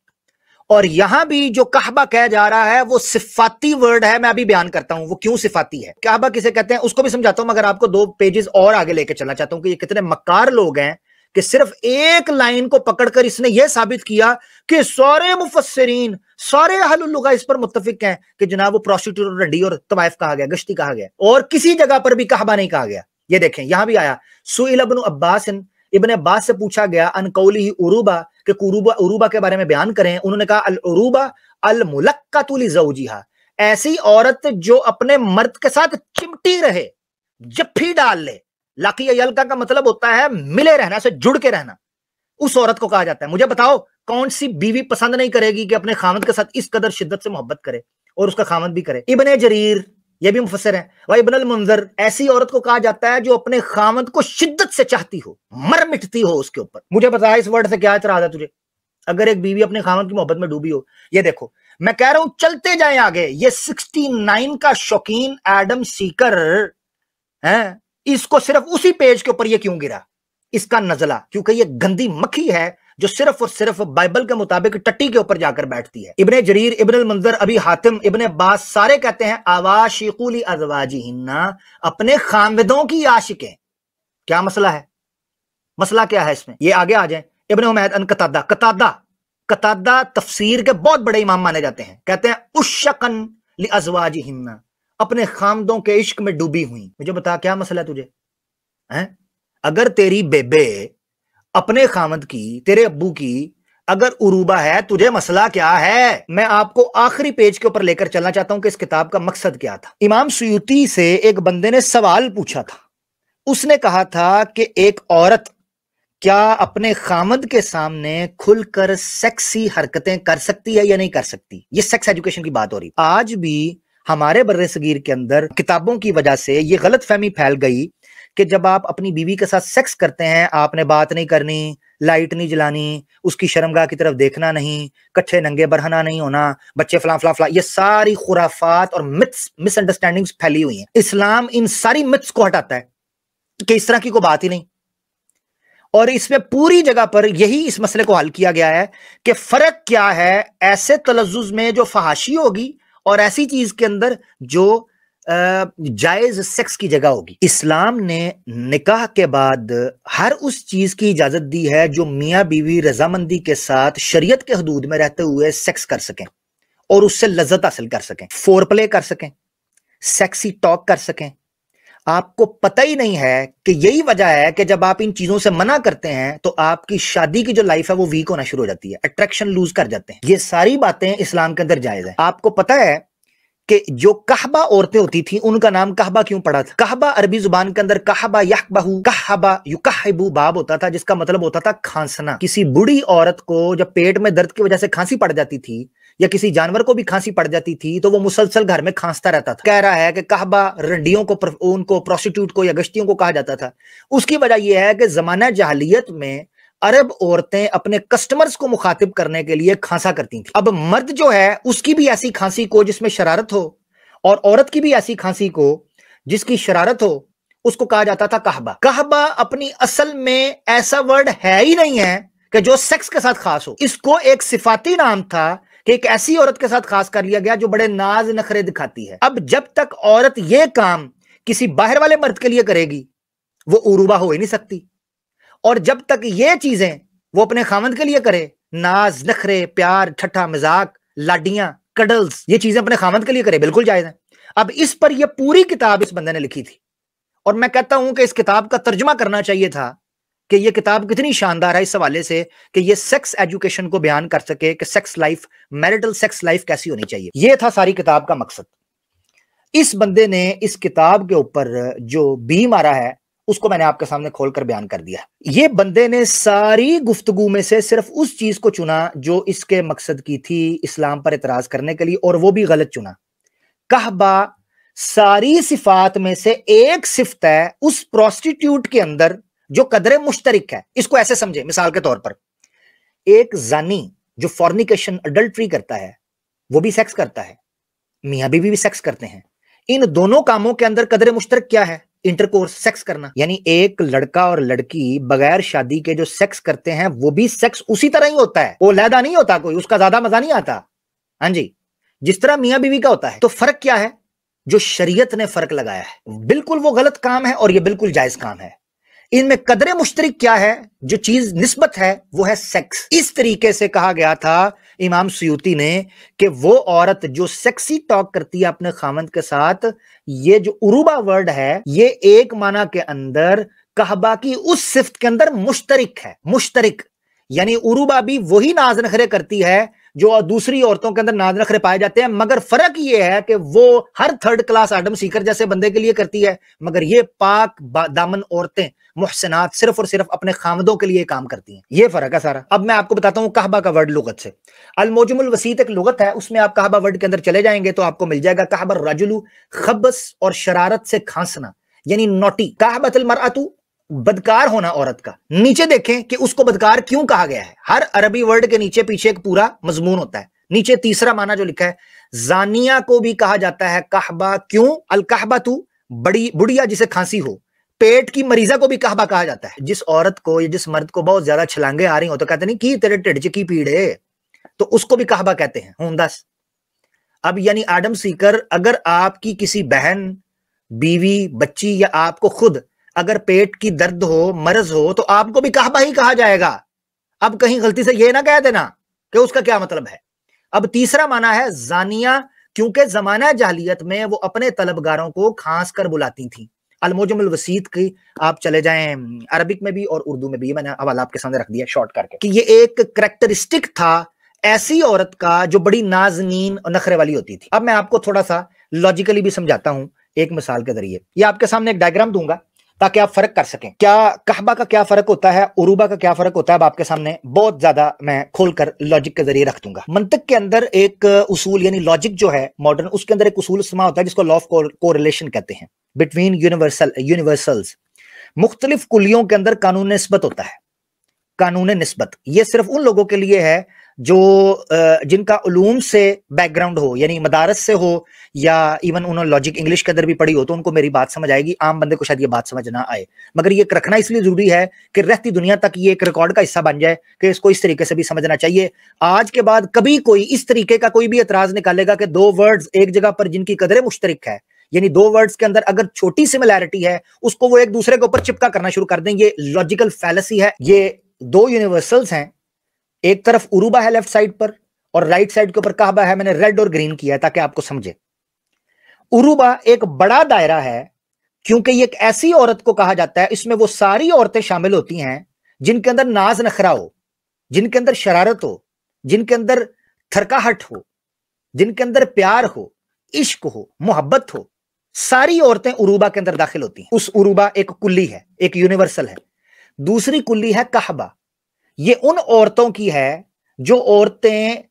और यहां भी जो कहबा कहा जा रहा है वो सिफाती वर्ड है। मैं अभी बयान करता हूं वो क्यों सिफाती है, कहबा किसे कहते हैं उसको भी समझाता हूं, मगर आपको 2 पेजेस और आगे लेके चलना चाहता हूं कि ये कितने मक्कार लोग हैं कि सिर्फ एक लाइन को पकड़कर इसने यह साबित किया कि सारे मुफस्सिरीन, सारे अहलुल लुगा इस पर मुत्तफिक हैं कि जनाब वो प्रोस्टिट्यूट, रंडी और तवाइफ कहा गया, गश्ती कहा गया, और किसी जगह पर भी कहबा नहीं कहा गया। ये देखें यहां भी आया, सुइल इब्न अब्बास, इब्न अब्बास से पूछा गया अन कौलिही उरूबा, कि उरूबा के बारे में बयान करें। उन्होंने कहा अल उरूबा अल मुलक्कतु लिज़ौजिहा, ऐसी औरत जो अपने मर्द के साथ चिमटी रहे, जफ्फी डाल ले। लाकी यलका का मतलब होता है मिले रहना, से जुड़ के रहना, उस औरत को कहा जाता है। मुझे बताओ कौन सी बीवी पसंद नहीं करेगी कि अपने खामद के साथ इस कदर शिद्दत से मोहब्बत करे और उसका खामद भी करे। इब्ने जरीर, ये भी मुफस्सिर है, वह इब्न अल मुंज़र, ऐसी औरत को कहा जाता है जो अपने खामद को शिद्दत से चाहती हो, मर मिटती हो उसके ऊपर। मुझे बता इस वर्ड से क्या इतराज है तुझे, अगर एक बीवी अपने खामद की मोहब्बत में डूबी हो। ये देखो मैं कह रहा हूं चलते जाएं आगे, ये 69 का शौकीन एडम सीकर है, इसको सिर्फ उसी पेज के ऊपर ये क्यों गिरा, इसका नजला, क्योंकि ये गंदी मक्खी है जो सिर्फ और सिर्फ बाइबल के मुताबिक टट्टी के ऊपर जाकर बैठती है। इब्ने जरीर, इब्न अल मुंज़र, अबी हातिम, इब्ने अब्बास सारे कहते हैं आवाशिकु ली अज़वाजिहिन्ना, अपने खामदों की आशिकें। क्या मसला है, मसला क्या है इसमें, ये आगे आ जाए। इब्ने हुमैद अन कतादा, कतादा तफसीर के बहुत बड़े इमाम माने जाते हैं, कहते हैं उश्शकन ली अज़वाजिहिन्ना, अपने खामदों के इश्क में डूबी हुई। मुझे बता क्या मसला है तुझे हैं? अगर तेरी बेबे अपने खामद की, तेरे अब्बू की अगर उरूबा है, तुझे मसला क्या है? मैं आपको आखिरी पेज के ऊपर लेकर चलना चाहता हूं कि इस किताब का मकसद क्या था। इमाम सुयूती से एक बंदे ने सवाल पूछा था, उसने कहा था कि एक औरत क्या अपने खामद के सामने खुलकर सेक्सी हरकतें कर सकती है या नहीं कर सकती। ये सेक्स एजुकेशन की बात हो रही। आज भी हमारे बर्रे सगीर के अंदर किताबों की वजह से ये गलत फहमी फैल गई कि जब आप अपनी बीवी के साथ सेक्स करते हैं आपने बात नहीं करनी, लाइट नहीं जलानी, उसकी शर्मगाह की तरफ देखना नहीं, कच्चे नंगे बरहना नहीं होना, बच्चे फला फला फला, ये सारी खुराफात और मिथ्स, मिसअंडरस्टैंडिंग्स फैली हुई हैं। इस्लाम इन सारी मिथ्स को हटाता है कि इस तरह की कोई बात ही नहीं, और इसमें पूरी जगह पर यही इस मसले को हल किया गया है कि फर्क क्या है ऐसे तलज़्ज़ुज़ में जो फहाशी होगी और ऐसी चीज के अंदर जो जायज सेक्स की जगह होगी। इस्लाम ने निकाह के बाद हर उस चीज की इजाजत दी है जो मियां बीवी रजामंदी के साथ शरीयत के हदूद में रहते हुए सेक्स कर सकें और उससे लज्जत हासिल कर सकें, फोर प्ले कर सकें, सेक्सी टॉक कर सकें। आपको पता ही नहीं है कि यही वजह है कि जब आप इन चीजों से मना करते हैं तो आपकी शादी की जो लाइफ है वो वीक होना शुरू हो जाती है, अट्रैक्शन लूज कर जाते हैं। ये सारी बातें इस्लाम के अंदर जायज है। आपको पता है कि जो कहबा औरतें होती थी उनका नाम कहबा क्यों पड़ा था? कहबा अरबी जुबान के अंदर कहबा यहबहू कहबा युकहिबू बाब होता था, जिसका मतलब होता था खांसना। किसी बूढ़ी औरत को जब पेट में दर्द की वजह से खांसी पड़ जाती थी या किसी जानवर को भी खांसी पड़ जाती थी तो वो मुसलसल घर में खांसता रहता था। कह रहा है कि कहबा रंडियों को, उनको प्रोस्टिट्यूट को या गश्तियों को कहा जाता था। उसकी वजह यह है कि जमाना जहालियत में अरब औरतें अपने कस्टमर्स को मुखातिब करने के लिए खांसा करती थी। अब मर्द जो है उसकी भी ऐसी खांसी को जिसमें शरारत हो और औरत की भी ऐसी खांसी को जिसकी शरारत हो, उसको कहा जाता था कहबा। कहबा अपनी असल में ऐसा वर्ड है ही नहीं है कि जो सेक्स के साथ खास हो। इसको एक सिफाती नाम था कि एक ऐसी औरत के साथ खास कर लिया गया जो बड़े नाज नखरे दिखाती है। अब जब तक औरत ये काम किसी बाहर वाले मर्द के लिए करेगी वो उरूबा हो ही नहीं सकती, और जब तक ये चीजें वो अपने खामंद के लिए करे, नाज नखरे, प्यार, ठट्ठा मजाक, लाडियां, कडल्स, ये चीजें अपने खामंद के लिए करे, बिल्कुल जायज है। अब इस पर यह पूरी किताब इस बंदे ने लिखी थी और मैं कहता हूं कि इस किताब का तर्जुमा करना चाहिए था कि यह किताब कितनी शानदार है इस हवाले से कि यह सेक्स एजुकेशन को बयान कर सके कि sex life, marital sex life कैसी होनी चाहिए। यह था सारी किताब का मकसद। इस बंदे ने इस किताब के ऊपर जो बी मारा है उसको मैंने आपके सामने खोलकर बयान कर दिया। ये बंदे ने सारी गुफ्तगू में से सिर्फ उस चीज को चुना जो इसके मकसद की थी, इस्लाम पर इतराज करने के लिए, और वो भी गलत चुना। कहबा सारी सिफात में से एक सिफत है उस प्रोस्टिट्यूट के अंदर जो कदरे मुश्तरिक है। इसको ऐसे समझे, मिसाल के तौर पर एक जानी जो फॉर्निकेशन, अडल्ट्री करता है वो भी सेक्स करता है, मियां बीवी भी सेक्स करते हैं। इन दोनों कामों के अंदर कदरे मुश्तरक क्या है? इंटरकोर्स, सेक्स करना। यानी एक लड़का और लड़की बगैर शादी के जो सेक्स करते हैं वो भी सेक्स उसी तरह ही होता है, वो लहदा नहीं होता, कोई उसका ज्यादा मजा नहीं आता, हाँ जी, जिस तरह मियां बीवी का होता है। तो फर्क क्या है? जो शरीयत ने फर्क लगाया है। बिल्कुल वो गलत काम है और ये बिल्कुल जायज काम है। इनमें कदरे मुश्तरिक क्या है? जो चीज निस्बत है वो है सेक्स। इस तरीके से कहा गया था इमाम सुयूती ने कि वो औरत जो सेक्सी टॉक करती है अपने खामंद के साथ, ये जो उरूबा वर्ड है ये एक माना के अंदर कहबा की उस सिफ्त के अंदर मुश्तरिक है। मुश्तरिक यानी उरूबा भी वही नाज नखरे करती है जो दूसरी औरतों के अंदर नाज नखरे पाए जाते हैं, मगर फर्क ये है कि वो हर थर्ड क्लास आदम सीकर जैसे बंदे के लिए करती है, मगर ये पाक दामन औरतें मुहसनात सिर्फ और सिर्फ अपने खामदों के लिए काम करती हैं। ये फर्क है सारा। अब मैं आपको बताता हूं कहबा का वर्ड लुगत से। अल-मुजमुल वसीत एक लुगत है, उसमें आप कहबा वर्ड के अंदर चले जाएंगे तो आपको मिल जाएगा कहबा रजुलु खब्स और शरारत से खांसना, यानी नोटी। कहबतुल मरअतु बदकार होना औरत का। नीचे देखें कि उसको बदकार क्यों कहा गया है। हर अरबी वर्ड के नीचे पीछे एक पूरा मजमून होता है। नीचे तीसरा माना जो लिखा है, जानिया को भी कहा जाता है कहबा। क्यों? अल कहबतु बड़ी बुढ़िया जिसे खांसी हो। पेट की मरीजा को भी कहबा कहा जाता है। जिस औरत को या जिस मर्द को बहुत ज्यादा छलांगे आ रही हो तो कहते नहीं कि तेरे ढिड च की पीड़ है, तो उसको भी कहबा कहते हैं। हूं दस। अब यानी आदम सीकर, अगर आपकी किसी बहन, बीवी, बच्ची या आपको खुद अगर पेट की दर्द हो, मर्ज हो, तो आपको भी कहबा ही कहा जाएगा। अब कहीं गलती से ये ना कह देना कि उसका क्या मतलब है। अब तीसरा माना है जानिया, क्योंकि जमाना जहलियत में वो अपने तलबगारों को खांस कर बुलाती थी। अल-मुजमुल वसीत की आप चले जाएं, अरबिक में भी और उर्दू में भी, मैंने हवाला आपके सामने रख दिया शॉर्ट करके, कि ये एक करैक्टरिस्टिक था ऐसी औरत का जो बड़ी नाजनीन और नखरे वाली होती थी। अब मैं आपको थोड़ा सा लॉजिकली भी समझाता हूं एक मिसाल के जरिए। ये आपके सामने एक डायग्राम दूंगा ताकि आप फर्क कर सकें। क्या कहबा का क्या फर्क होता है, उरूबा का क्या फर्क होता है, अब आपके सामने बहुत ज्यादा मैं खोलकर लॉजिक के जरिए रख दूंगा। मंतक के अंदर एक उसूल यानी लॉजिक जो है मॉडर्न, उसके अंदर एक उसूल इस्तेमाल होता है जिसको लॉ ऑफ कोरिलेशन कहते हैं, बिटवीन यूनिवर्सल्स। मुख्तलिफ कुलियों के अंदर कानून निस्बत होता है। कानून निस्बत ये सिर्फ उन लोगों के लिए है जो जिनका उलूम से बैकग्राउंड हो, यानी मदारस से हो, या इवन उन्होंने लॉजिक इंग्लिश के अंदर भी पढ़ी हो तो उनको मेरी बात समझ आएगी। आम बंदे को शायद ये बात समझ ना आए, मगर ये रखना इसलिए जरूरी है कि रहती दुनिया तक ये एक रिकॉर्ड का हिस्सा बन जाए कि इसको इस तरीके से भी समझना चाहिए। आज के बाद कभी कोई इस तरीके का कोई भी एतराज निकालेगा कि दो वर्ड्स एक जगह पर जिनकी कदरें मुश्तरिक है, यानी दो वर्ड्स के अंदर अगर छोटी सिमिलैरिटी है, उसको वो एक दूसरे के ऊपर चिपका करना शुरू कर दें, ये लॉजिकल फैलेसी है। ये दो यूनिवर्सल्स हैं, एक तरफ उरूबा है लेफ्ट साइड पर और राइट साइड के ऊपर कहबा है। मैंने रेड और ग्रीन किया है ताकि आपको समझे। उरूबा एक बड़ा दायरा है क्योंकि ये एक ऐसी औरत को कहा जाता है, इसमें वो सारी औरतें शामिल होती हैं जिनके अंदर नाज नखरा हो, जिनके अंदर शरारत हो, जिनके अंदर थरकाहट हो, जिनके अंदर प्यार हो, इश्क हो, मोहब्बत हो, सारी औरतें उरूबा के अंदर दाखिल होती हैं। उस उरूबा एक कुल्ली है, एक यूनिवर्सल है। दूसरी कुल्ली है कहबा। ये उन औरतों की है जो औरतें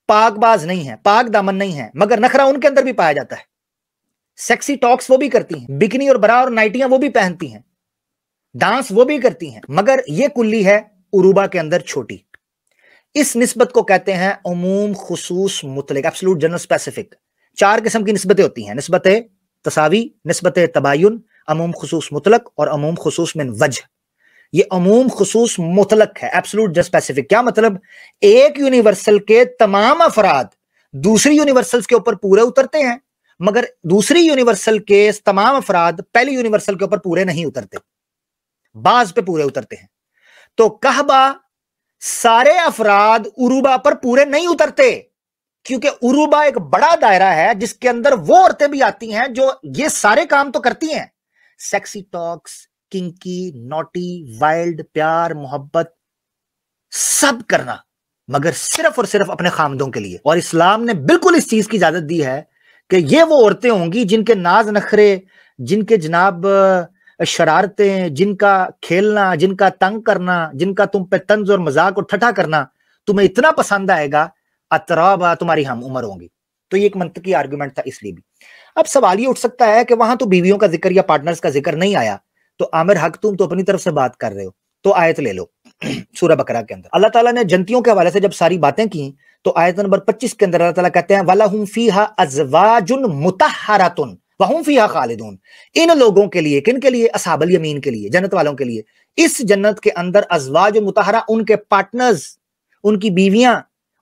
पाकबाज नहीं है, पाक दामन नहीं है, मगर नखरा उनके अंदर भी पाया जाता है। सेक्सी टॉक्स वो भी करती हैं, बिकनी और बरा और नाइटियां वो भी पहनती हैं, डांस वो भी करती हैं, मगर ये कुल्ली है उरूबा के अंदर छोटी। इस निस्बत को कहते हैं उमूम खुसूस मुतलक, एब्सोल्यूट जनरल स्पेसिफिक। 4 किस्म की निस्बतें होती हैं, निस्बत तसावी, निस्बत तबायुन, अमूम खुसूस मुतलक और अमूम खुसूस मिन वजह। ये अमूम खुसूस मुतलक है, एब्सोल्यूट जनरल स्पेसिफिक। क्या मतलब? एक यूनिवर्सल के तमाम अफराद दूसरी यूनिवर्सल्स के ऊपर पूरे उतरते हैं, मगर दूसरी यूनिवर्सल के तमाम अफराद पहली यूनिवर्सल के ऊपर पूरे नहीं उतरते, बाज पे पूरे उतरते हैं। तो कहबा सारे अफराद उरूबा पर पूरे नहीं उतरते, क्योंकि उरूबा एक बड़ा दायरा है जिसके अंदर वो औरतें भी आती हैं जो ये सारे काम तो करती हैं, sexy talks, kinky, naughty, wild, प्यार, मोहब्बत, सब करना, मगर सिर्फ और सिर्फ अपने खामदों के लिए। और इस्लाम ने बिल्कुल इस चीज की इजाजत दी है कि ये वो औरतें होंगी जिनके नाज नखरे, जिनके जनाब शरारतें, जिनका खेलना, जिनका तंग करना, जिनका तुम पे तंज और मजाक और ठट्ठा करना तुम्हें इतना पसंद आएगा, अतराबा तुम्हारी हम उम्र होंगी। तो ये एक मंतकी आर्गुमेंट था इसलिए भी। अब सवाल ये उठ सकता है कि वहां तो बीवियों का जिक्र या पार्टनर्स का जिक्र नहीं आया, तो आमिर हक तुम तो अपनी तरफ से बात कर रहे हो, तो आयत ले लो सूरह बकरा के अंदर अल्लाह ताला ने जन्नतियों के हवाले से जब सारी बातें की, तो आयत नंबर 25 के अंदर अल्लाह ताला कहते हैं वलहुम फीहा अज़वाजुन मुतहहरातुन वहुम फीहा खालिदून। इन लोगों के लिए, किन के लिए? असहाबुल यमीन के लिए, जन्नत वालों के लिए। इस जन्नत के अंदर अज़वाज मुतहरा, उनके पार्टनर्स, उनकी बीवियां,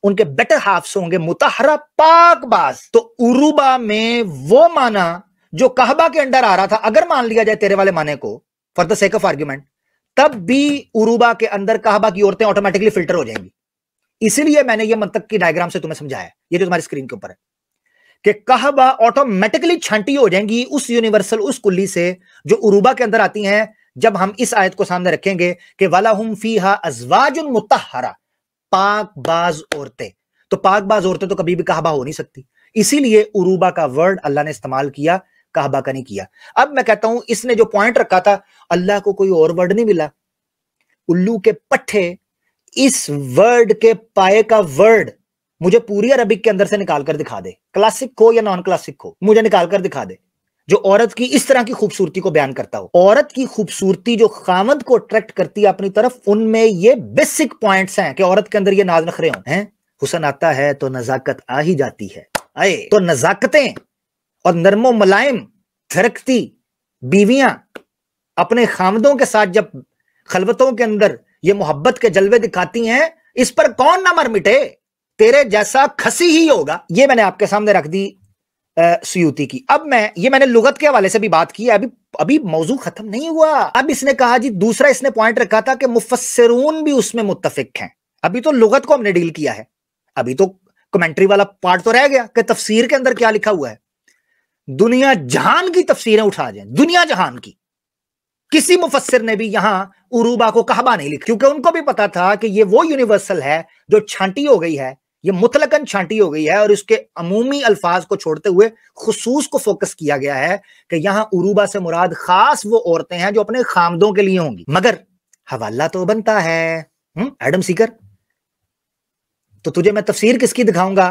उनके बेटर हाफ्स होंगे, मुतहरा पाकबाज। तो उरूबा में वो माना जो कहबा के अंदर आ रहा था, अगर मान लिया जाए तेरे वाले माने को for the sake of argument, तब भी उरूबा के अंदर कहबा की औरतें ऑटोमेटिकली फिल्टर हो जाएंगी। इसीलिए मैंने ये मंतक की डायग्राम से तुम्हें समझाया, ये जो तुम्हारी स्क्रीन के ऊपर है, कि कहबा ऑटोमेटिकली छांटी हो जाएंगी उस यूनिवर्सल, उस कुल्ली से जो उरूबा के अंदर आती हैं। जब हम इस आयत को सामने रखेंगे कि वलहुम फीहा अज़वाजुन मुतहहरा, पाकबाज औरतें, तो पाकबाज औरतें तो कभी भी कहबा हो नहीं सकती। इसीलिए उरूबा का वर्ड अल्लाह ने इस्तेमाल किया, कहबा का नहीं किया। अब मैं कहता हूं इसने जो पॉइंट रखा था, अल्लाह को कोई और वर्ड नहीं मिला। उल्लू के पट्टे, इस वर्ड के पाए का वर्ड मुझे पूरी अरबिक के अंदर से निकाल कर दिखा दे, क्लासिक हो या नॉन क्लासिक हो, मुझे निकाल कर दिखा दे, जो औरत की इस तरह की खूबसूरती को बयान करता हो। औरत की खूबसूरती जो खामद को अट्रैक्ट करती है अपनी तरफ, उनमें ये बेसिक पॉइंट्स हैं कि औरत के अंदर ये नाज नखरे हों। हैं हुसन आता है तो नजाकत आ ही जाती है। आए तो नजाकतें और नरमो मुलायम थिरकती बीवियां अपने खामदों के साथ जब खलवतों के अंदर ये मोहब्बत के जलवे दिखाती हैं, इस पर कौन ना मर मिटे, तेरे जैसा खसी ही होगा। ये मैंने आपके सामने रख दी सुयूती की। अब मैंने लुगत के हवाले से भी बात की है, अभी मौजू खत्म नहीं हुआ। अब इसने कहा जी, दूसरा इसने पॉइंट रखा था कि मुफस्सिरून भी उसमें मुत्तफिक हैं। अभी तो लुगत को हमने डील किया है, अभी तो कमेंट्री वाला पार्ट तो रह गया कि तफसीर के अंदर क्या लिखा हुआ है। दुनिया जहान की तफसीरें उठा जाए, दुनिया जहान की, किसी मुफस्सिर ने भी यहां उरूबा को कहबा नहीं लिखा, क्योंकि उनको भी पता था कि ये वो यूनिवर्सल है जो छांटी हो गई है, ये मुतलकन छांटी हो गई है, और उसके अमूमी अल्फाज को छोड़ते हुए खुसूस को फोकस किया गया है कि यहां उरूबा से मुराद खास वो औरतें हैं जो अपने खामदों के लिए होंगी। मगर हवाला तो बनता है एडम सीकर, तो तुझे मैं तफसीर किसकी दिखाऊंगा?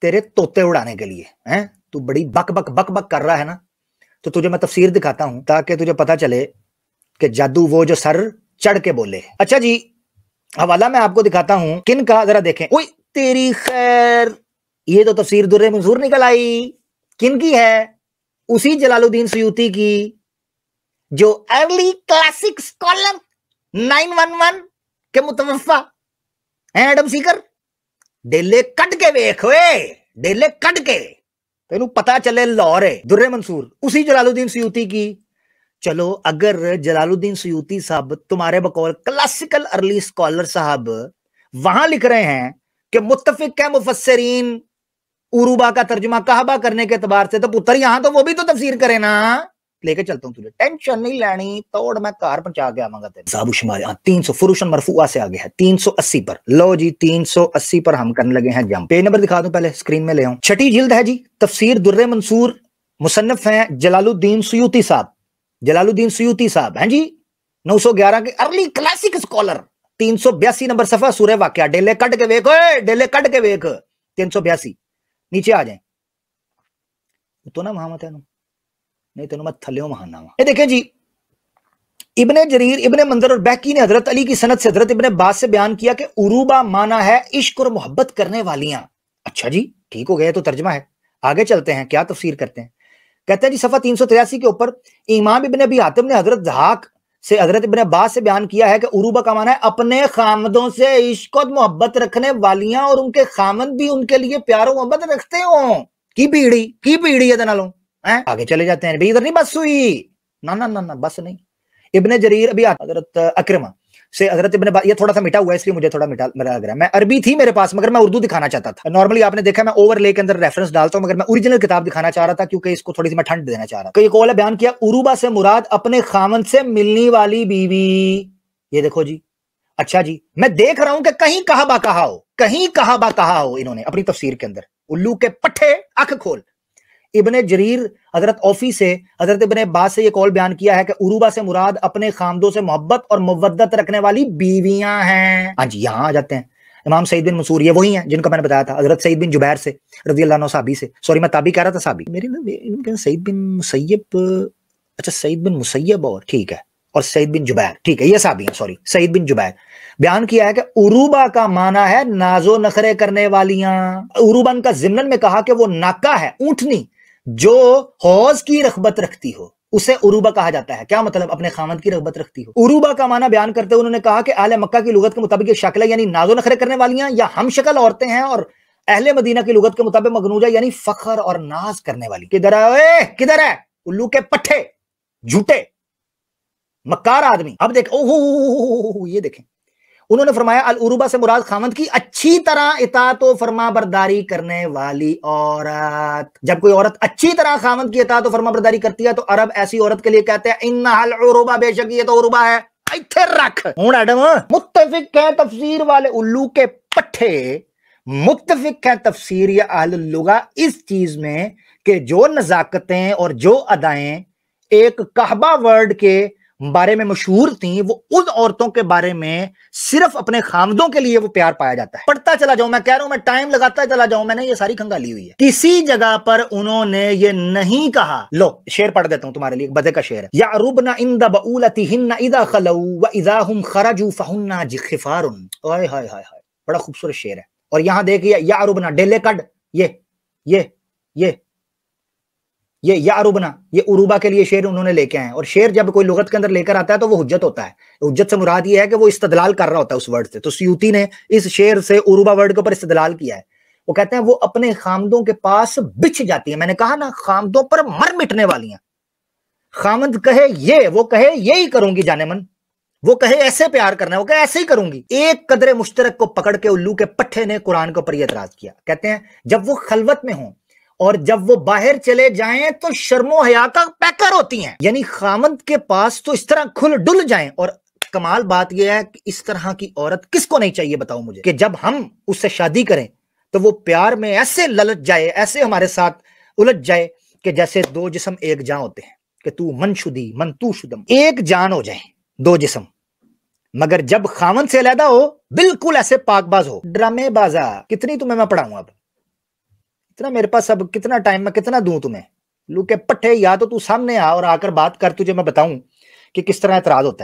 तेरे तोते उड़ाने के लिए। हैं तू बड़ी बक बक बक बक कर रहा है ना, तो तुझे मैं तफसीर दिखाता हूं ताकि तुझे पता चले कि जादू वो जो सर चढ़ के बोले। अच्छा जी, हवाला मैं आपको दिखाता हूं किन का, जरा देखें। ओए तेरी खैर, ये तो तफसीर दुर्रे मंसूर निकल आई। किन की है? उसी जलालुद्दीन सुयूती की, जो अर्ली क्लासिक स्कॉलर 911 के मुतवफ़ा हैं। एडम सीकर, डेले कट के वेख, डेले कट के तेनू पता चले लाहौर है। दुर्रे मंसूर उसी जलालुद्दीन सुयूती की। चलो, अगर जलालुद्दीन सुयूती साहब तुम्हारे बकौल क्लासिकल अर्ली स्कॉलर साहब वहां लिख रहे हैं कि मुत्तफिक है मुफस्सिरीन उरूबा का तर्जुमा कहबा करने के एतबार से तो पुत्र यहां तो वो भी तो तफसीर करे ना। लेके चलता हूं तुझे, टेंशन नहीं लेनी, तोड़ मैं कार पहुंचा के आवांगा तेरे। साबु शुमार 300 फुरुशन मरफुआ से आगे है 380 पर। लो जी 380 पर हम करने लगे हैं जंप। पेज नंबर दिखा दूं, पहले स्क्रीन में ले आऊं। छठी जिल्द है जी, तफसीर दुर्रे मंसूर, मुसन्निफ हैं जलालुद्दीन सुयूती साहब। जलालुद्दीन सुयूती साहब हैं जी 911 के अर्ली क्लासिक स्कॉलर। 382 नंबर सफा सूरह वाक़िया। डेले कट के वेख, डेले कट के वेख 382 नीचे आ जाए तो ना महामत है नहीं तेन मैं थल्यों महाना। ये देखें जी, इब्ने जरीर, इब्ने मंदर और बैकी ने हजरत अली की सनद से हजरत इब्ने अब्बास से बयान किया कि उरूबा माना है इश्क और मोहब्बत करने वालियां। अच्छा जी, ठीक हो गया, तो तर्जमा है। आगे चलते हैं, क्या तफसीर करते हैं। कहते हैं जी सफा 383 के ऊपर, इमाम इब्ने अबी हातिम ने हजरत ज़हाक से हजरत इब्ने अब्बास से बयान किया है कि उरूबा का माना है अपने खामदों से इश्क और मोहब्बत रखने वालियां और उनके खामद भी उनके लिए प्यार और मोहब्बत रखते हो। की पीढ़ी है नालों। आगे चले जाते हैं, इधर नहीं बस हुई, ना ना ना ना बस नहीं। इब्ने जरीर अभी हजरत अकरमा से हजरत इब्ने, ये थोड़ा सा मिटा हुआ है इसलिए मुझे थोड़ा मिटा लग रहा है। मैं अरबी थी मेरे पास मगर मैं उर्दू दिखाना चाहता था। नॉर्मली आपने देखा मैं ओवरले के अंदर रेफरेंस डालता हूं, मगर मैं ओरिजिनल किताब दिखाना चाह रहा था क्योंकि इसको थोड़ी सी मैं ठंड देना चाह रहा था। ये कौल बयान किया, उरूबा से मुराद अपने खामन से मिलने वाली बीवी। ये देखो जी, अच्छा जी, मैं देख रहा हूं कि कहीं कहाबा कहा हो, कहीं कहाबा कहा हो इन्होंने अपनी तफसीर के अंदर। उल्लू के पट्टे अख खोल। इब्ने जरीर हजरत औफी से हजरत इब्ने अब्बास से ये कौल बयान किया है कि उरूबा से मुराद अपने खामदों से मोहब्बत और मुवद्दत रखने वाली बीवियां हैं। हाँ जी, यहां आ जाते हैं। इमाम सईद बिन मंसूर, ये वही हैं जिनका मैंने बताया था, हजरत सईद बिन जुबैर से रज़ी अल्लाह अन्हु साहबी से, सॉरी मैं ताबी कह रहा था साहबी, मेरे सईद बिन मुसय्यब, अच्छा सईद बिन मुसय्यब और ठीक है, और सईद बिन जुबैर ठीक है, ये साहबी हैं, सॉरी सईद बिन जुबैर। बयान किया है कि उरूबा का माना है नाजो नखरे करने वालियां। उरूबा का जिम्नन में कहा कि वो नाका है, ऊंटनी जो हौज की रगबत रखती हो, उसे उरूबा कहा जाता है। क्या मतलब? अपने खामद की रगबत रखती हो। उरूबा का माना बयान करते हुए उन्होंने कहा कि अहले मक्का की लुगत के मुताबिक शक्ल यानी नाजो नखरे करने वालियां या हम शक्ल औरतें हैं, और अहले मदीना की लुगत के मुताबिक मगनूजा यानी फखर और नाज करने वाली। किधर है, किधर है उल्लू के पट्टे, झूठे मक्कार आदमी। अब देख, ओहो ये देखें, उन्होंने फरमाया अल उरूबा से मुराद खामद की अच्छी तरह इताअत व फरमा बरदारी करने वाली औरत। जब कोई औरत अच्छी तरह खामद की इताअत व फरमा बरदारी करती है तो अरब ऐसी औरत के लिए कहते हैं इन्नहल उरूबा, बेशक ये तो उरूबा है। इत्थे रख हुण एडम मुत्तफिक है तफसीर वाले उल्लू के पट्टे, मुत्तफिक है तफसीर या अहलुल लुगा इस चीज में कि जो नजाकतें और जो अदाएं एक कहबा वर्ड के बारे में मशहूर थी, वो उन औरतों के बारे में सिर्फ अपने खामदों के लिए वो प्यार पाया जाता है। पढ़ता चला जाऊं, मैं कह रहा हूं, मैं टाइम लगाता चला जाऊं, मैंने ये सारी खंगाली हुई है। किसी जगह पर उन्होंने ये नहीं कहा। लो शेर पढ़ देता हूं तुम्हारे लिए, बदे का शेर है। यारुबना इंद बऊलतिहिन्ना इदा खलऊ व इदा हुम खरजू फहुन्ना जिखफारुन। ओए हाय हाय हाय, बड़ा खूबसूरत शेर है। और यहां देखिए यारुबना डेले कड, ये यारुबना, ये उरूबा के लिए शेर उन्होंने लेके आए। और शेर जब कोई लुगत के अंदर लेकर आता है तो वो हुज्जत होता है। हुज्जत से मुराद ये है कि वो इस्तदलाल कर रहा होता है उस वर्ड से। तो सुयूती ने इस शेर से उरूबा वर्ड के ऊपर इस्तदलाल किया है। वो कहते हैं वो अपने खामदों के पास बिछ जाती है। मैंने कहा ना, खामदों पर मर मिटने वाली हैं। खामद कहे ये, वो कहे यही करूंगी जाने मन, वो कहे ऐसे प्यार करना है, वो कहे ऐसे ही करूंगी। एक कदरे मुश्तरक को पकड़ के उल्लू के पट्टे ने कुरान के ऊपर एतराज किया। कहते हैं जब वो खलवत में हों और जब वो बाहर चले जाएं तो शर्मो हया का पैकर होती हैं। यानी खामद के पास तो इस तरह खुल डुल जाएं। और कमाल बात यह है कि इस तरह की औरत किसको नहीं चाहिए बताओ मुझे, कि जब हम उससे शादी करें तो वो प्यार में ऐसे ललच जाए, ऐसे हमारे साथ उलझ जाए कि जैसे दो जिस्म एक जान होते हैं, कि तू मन शुदी मन तू शुदम, एक जान हो जाए दो जिस्म। मगर जब खामद से अलहदा हो बिल्कुल ऐसे पाकबाज हो, ड्रामे बाजा। कितनी तुम्हें मैं पढ़ाऊं, अब इतना मेरे पास, अब कितना टाइम मैं कितना दूं तुम्हें। लू के पट्टे, या तो तू सामने आ और आकर बात कर, तुझे मैं बताऊं कि किस तरह एतराज होता है।